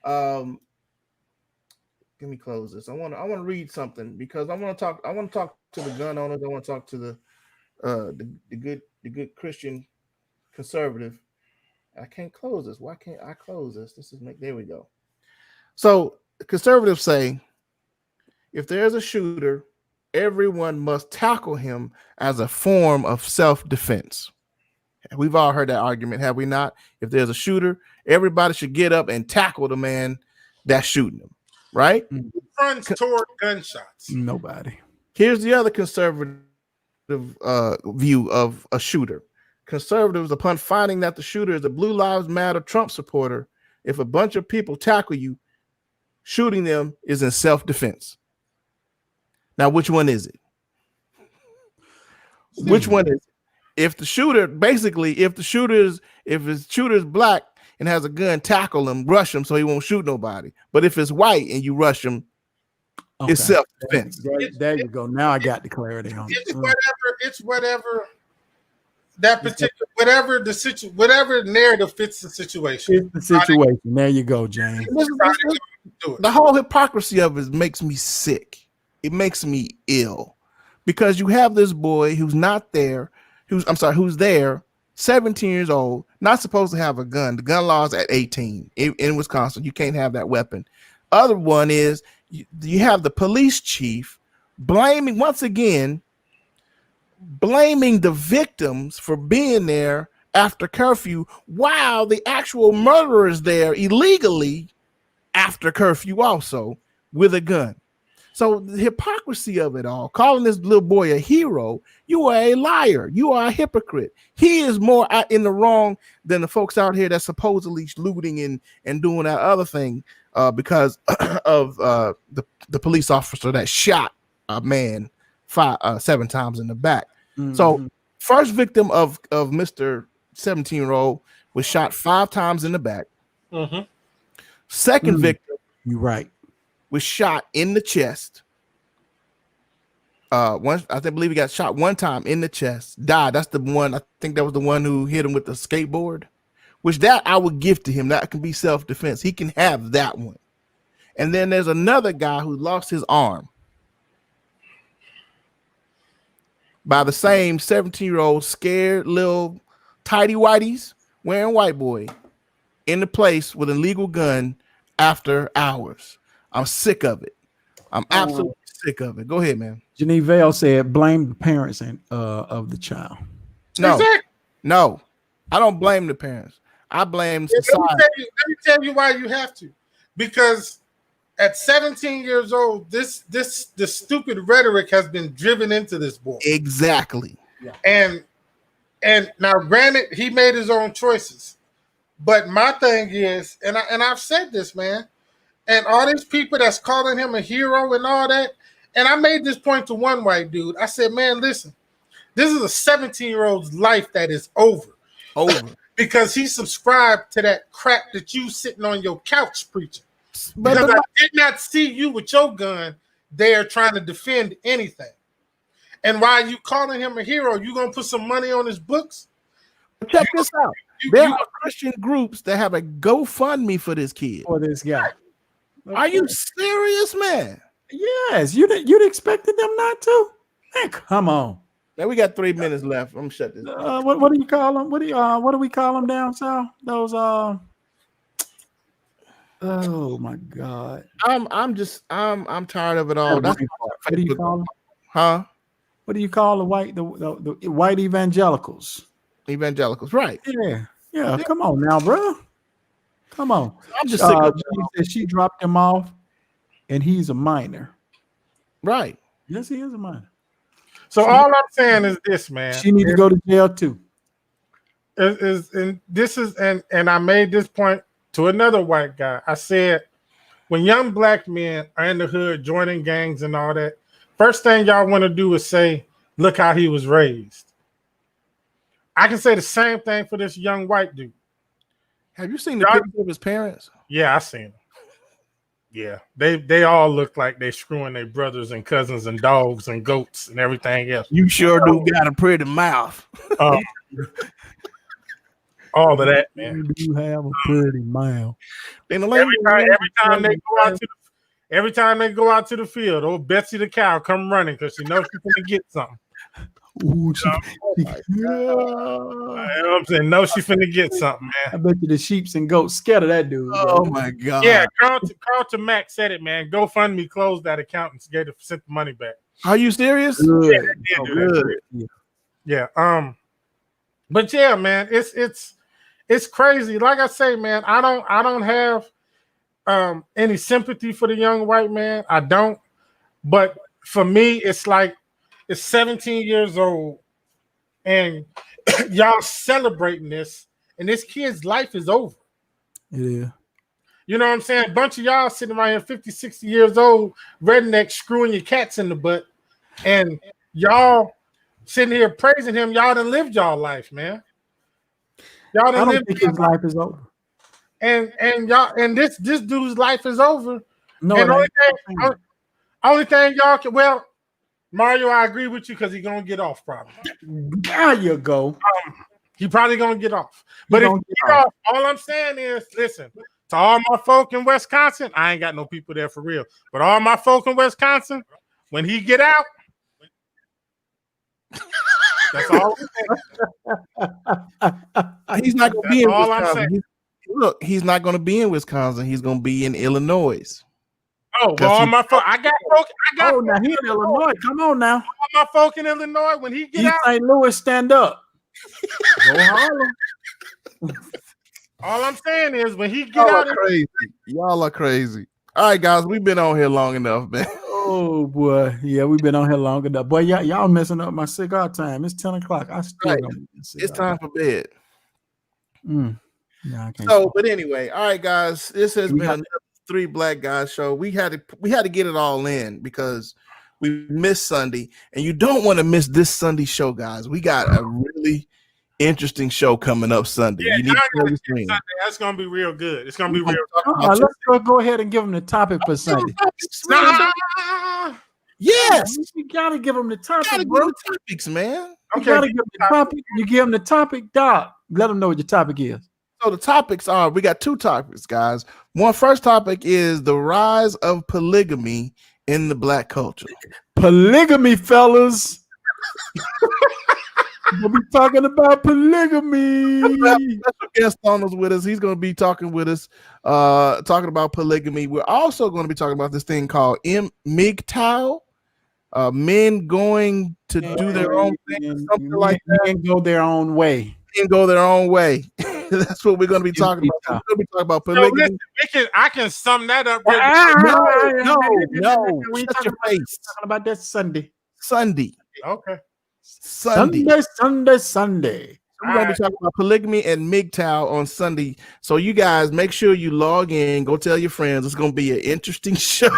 Let me close this. I want to read something because I want to talk to the gun owners. I want to talk to the good Christian conservative. I can't close this. Why can't I close this? There we go. So conservatives say if there's a shooter, everyone must tackle him as a form of self-defense. We've all heard that argument, have we not? If there's a shooter, everybody should get up and tackle the man that's shooting him, right? Runs toward gunshots. Nobody. Here's the other conservative view of a shooter. Conservatives, upon finding that the shooter is a Blue Lives Matter Trump supporter, if a bunch of people tackle you, shooting them is in self-defense. Now, which one is it? Which one is? If the shooter if his shooter's black and has a gun, tackle him, rush him so he won't shoot nobody. But if it's white and you rush him, it's self-defense. There you go. Now I got the clarity on it. It's whatever that particular whatever narrative fits the situation. It's the situation. There you go, James. The whole hypocrisy of it makes me sick. It makes me ill because you have this boy who's not there, who's there, 17 years old, not supposed to have a gun. The gun law is at 18 in Wisconsin. You can't have that weapon. Other one is you have the police chief blaming the victims for being there after curfew while the actual murderer is there illegally after curfew also with a gun. So the hypocrisy of it all, calling this little boy a hero, you are a liar. You are a hypocrite. He is more in the wrong than the folks out here that's supposedly looting and doing that other thing because of the police officer that shot a man 7 times in the back. Mm-hmm. So first victim of Mr. 17-year-old was shot 5 times in the back. Mm-hmm. Second victim, you're right, was shot in the chest. I believe he got shot 1 time in the chest, died. That's the one. I think that was the one who hit him with the skateboard, which that I would give to him. That can be self-defense. He can have that one. And then there's another guy who lost his arm by the same 17-year-old scared little tidy whities wearing white boy in the place with a legal gun after hours. I'm sick of it. I'm absolutely sick of it. Go ahead, man. Janine Vale said, blame the parents of the child. No, I don't blame the parents. I blame society. Let me tell you why you have to. Because at 17 years old, this stupid rhetoric has been driven into this boy. Exactly. Yeah. And now, granted, he made his own choices. But my thing is, and I've said this, man, and all these people that's calling him a hero and all that, and I made this point to one white dude. I said, man, listen, this is a 17-year-old's life that is over. Because he subscribed to that crap that you sitting on your couch preaching. Because I did not see you with your gun there trying to defend anything. And while you calling him a hero, you gonna put some money on his books? Check this out. There are Christian groups that have a GoFundMe for this kid. For this guy. Okay. Are you serious, man? Yes. You'd expected them not to? Man, come on. Now we got 3 minutes left. I'm gonna shut this. What do you call them? What do we call them down south? Those oh my God. I'm tired of it all. That's what do you call them? Huh? What do you call the white evangelicals? Evangelicals, right? Yeah. Come on now, bro. Come on. I'm just sick of she dropped him off, and he's a minor. Right. Yes, he is a minor. So all I'm saying is this, man. She needs to go to jail too. And I made this point to another white guy. I said, when young black men are in the hood joining gangs and all that, first thing y'all want to do is say, look how he was raised. I can say the same thing for this young white dude. Have you seen the picture of his parents? Yeah, I seen them. Yeah, they all look like they screwing their brothers and cousins and dogs and goats and everything else. You sure do got a pretty mouth. All of that, man. You have a pretty mouth. Every time they go out to the field, old Betsy the cow come running because she knows she's gonna get something. Ooh, I'm saying, no, she finna get something, man. I bet you the sheeps and goats scared of that dude. Oh my God. Yeah, Carlton Mack said it, man. GoFundMe closed that account and sent the money back. Are you serious? Good. Yeah. But yeah, man, it's crazy. Like I say, man, I don't have any sympathy for the young white man. I don't. But for me, it's like it's 17 years old, and y'all celebrating this, and this kid's life is over. Yeah. You know what I'm saying? A bunch of y'all sitting around here 50, 60 years old, redneck, screwing your cats in the butt, and y'all sitting here praising him. Y'all done lived y'all life, man. Y'all done lived his life is over. And y'all and this dude's life is over. No, and only thing y'all can Mario, I agree with you because he's gonna get off probably. There you go. He probably gonna get off. But if he get off, all I'm saying is, listen, to all my folk in Wisconsin, I ain't got no people there for real. But all my folk in Wisconsin, when he get out, that's all. He's not gonna be in Wisconsin. Look, he's not gonna be in Wisconsin. He's gonna be in Illinois. Oh, well, all my folk. I got folk. Oh, now he in Illinois. Come on now. All my folk in Illinois. When he get out, St. Louis, stand up. Go Harlem. All I'm saying is when he get out, y'all are crazy. All right, guys, we've been on here long enough, man. Oh boy, yeah, we've been on here long enough. Boy, y'all messing up my cigar time. It's 10 o'clock. I still it's time for bed. No, I can't. So, but anyway, all right, guys, this has been another Three Black Guys show. We had to get it all in because we missed Sunday, and you don't want to miss this Sunday show, guys. We got a really interesting show coming up Sunday. Yeah, you need to Sunday. That's gonna be real good. It's gonna be real. Let's go ahead and give them the topic for Sunday. Yes, you gotta give them the topic. Gotta give them the topics, man. You gotta give them the topic. You give them the topic, Doc. Let them know what your topic is. So the topics are: we got two topics, guys. First topic is the rise of polygamy in the Black culture. Polygamy, fellas. We'll be talking about polygamy. Special guest on us with us. He's going to be talking with us, talking about polygamy. We're also going to be talking about this thing called MGTOW. Men going to do their own thing, something like that. Men go their own way. Men go their own way. That's what we're going to be talking about. We're going to be talking about polygamy. So listen, I can sum that up. No. Shut your face. Talking about that Sunday. Okay. Sunday. We're going to be talking about polygamy and MGTOW on Sunday. So you guys make sure you log in. Go tell your friends. It's going to be an interesting show.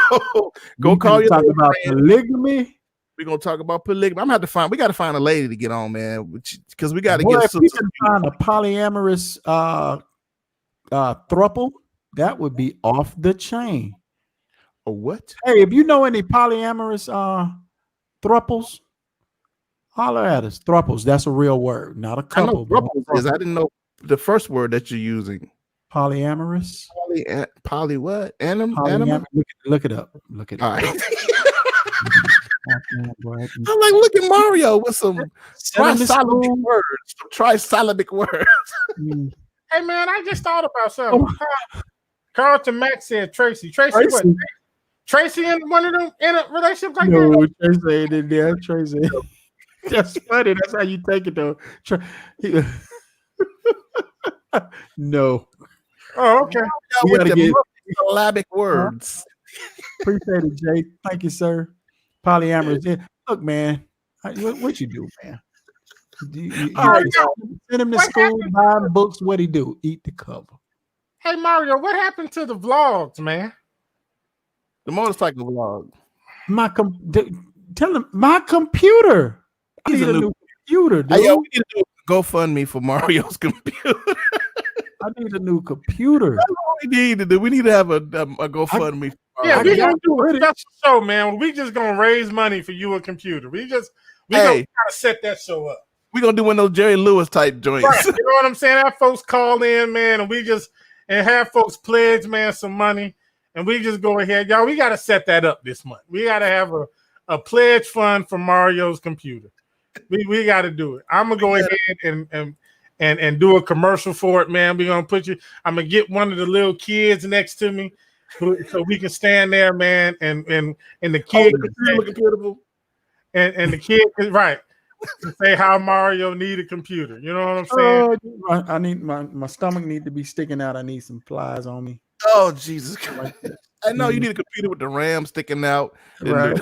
Go call your talk about polygamy. We're going to talk about polygamy. We got to find a lady to get on, man, because we got to get if we can find a polyamorous throuple, that would be off the chain. A what? Hey, if you know any polyamorous throuples, holler at us. Throuples, that's a real word, not a couple. I didn't know the first word that you're using. Polyamorous. Poly what? Look it up. Look it up. All right. I'm like, look at Mario with some trisyllabic words. Hey man, I just thought about something. Carlton Mack said Tracy. What? Tracy in one of them in a relationship like that? No, Tracy ain't in there. Tracy. That's funny. That's how you take it though. No. Oh, okay. We gotta get syllabic words. Appreciate it, Jay. Thank you, sir. Polyamorous. Look, man. What you do, man? Send him to school, buy him books. What he do? Eat the cover. Hey Mario, what happened to the vlogs, man? The motorcycle vlog. Tell him my computer. I need a new computer, dude. Yo, we need to do a GoFundMe for Mario's computer. I need a new computer. That's what we need to do. We need to have a GoFundMe. Yeah, we're gonna do a special show, man. We just gonna raise money for you a computer. We gotta set that show up. We're gonna do one of those Jerry Lewis type joints. Right. You know what I'm saying? Have folks call in, man, and have folks pledge, man, some money. And we just go ahead, y'all. We gotta set that up this month. We gotta have a pledge fund for Mario's computer. We got to do it. I'm gonna go ahead and do a commercial for it, man. We're gonna put you. I'm gonna get one of the little kids next to me, so we can stand there, man. And the kid looking beautiful, and the kid right to say how Mario need a computer. You know what I'm saying? I need my stomach need to be sticking out. I need some plies on me. Oh Jesus Christ! I know you need a computer with the RAM sticking out. Right.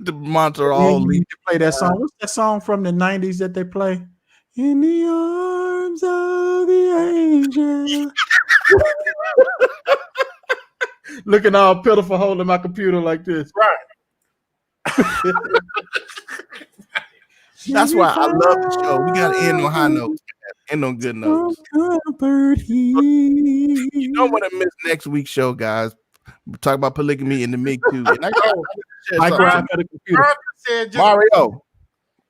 The monitor all lead to play that song. What's that song from the 90s that they play? In the arms of the angel. Looking all pitiful holding my computer like this. Right. That's why I love the show. We got to end on high notes. End on good notes. You don't want to miss next week's show, guys. We'll talk about polygamy in the MiG too. And Mario,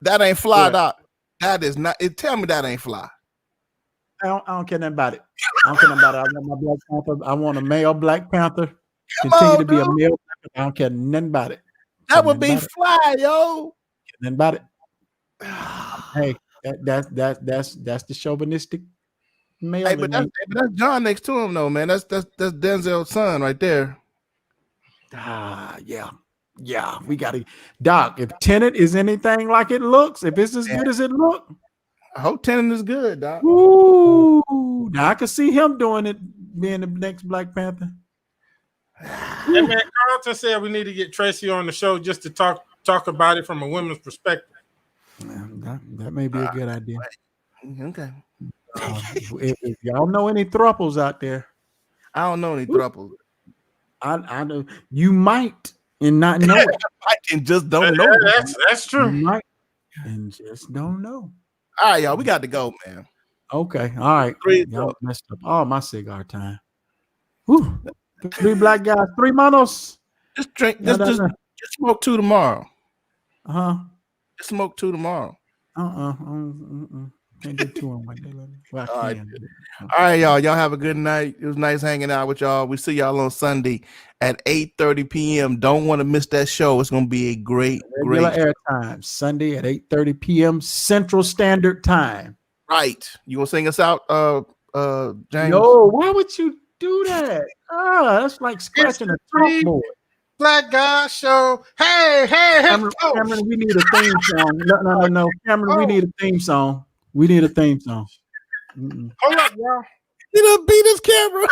that ain't fly, Doc. That is not. Tell me that ain't fly. I don't care nothing about it. I don't care nothing about it. I want my Black Panther. I want a male Black Panther. Continue to be a male. I don't care nothing about it. That would be fly, yo. Nothing about it. Hey, that's the chauvinistic male. Hey, but that's John next to him, though, man. That's Denzel's son right there. Yeah. We gotta, Doc. If Tenet is anything like it looks, if it's as good as it looks, I hope Tenet is good, Doc. Ooh, now I can see him doing it, being the next Black Panther. Hey man, Carlton said we need to get Tracy on the show just to talk about it from a women's perspective. That may be a good idea. Okay. If y'all know any thruples out there, I don't know any thruples. I know you might and not know it. I can just don't know. That's true. You might and just don't know. All right, y'all, we got to go, man. Okay, all right. Y'all messed up all my cigar time. Whew. 3 black guys, 3 manos. Just drink. Just smoke 2 tomorrow. Just smoke 2 tomorrow. Can't do 2 on one day. Well, all right, y'all. Y'all have a good night. It was nice hanging out with y'all. We see y'all on Sunday at 8:30 p.m. Don't want to miss that show. It's gonna be a great air time. Sunday at 8:30 p.m. Central Standard Time. Right. You gonna sing us out, James? No, why would you do that? That's like scratching a chalkboard. Black Guy Show. Hey. Cameron, we need a theme song. No. Cameron, we need a theme song. Hold up, y'all. You done beat his camera.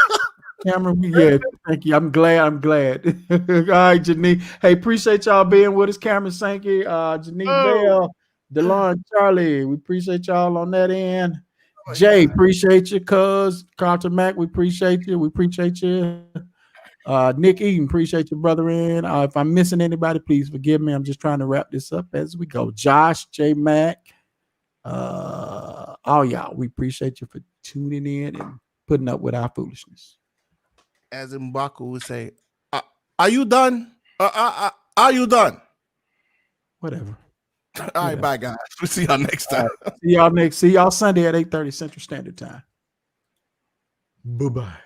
Cameron, thank you. I'm glad. All right, Janique. Hey, appreciate y'all being with us. Cameron Sankey, Janique Bell, DeLon Charlie. We appreciate y'all on that end. Jay, appreciate you, cuz. Carlton Mack, we appreciate you. Nick Eaton, appreciate your brother in. If I'm missing anybody, please forgive me. I'm just trying to wrap this up as we go. Josh, J Mac, all y'all, we appreciate you for tuning in and putting up with our foolishness. As Mbaku would say, are you done? Are you done? Whatever. All right, bye guys. We'll see y'all next time. See y'all Sunday at 8:30 Central Standard Time. Bye-bye.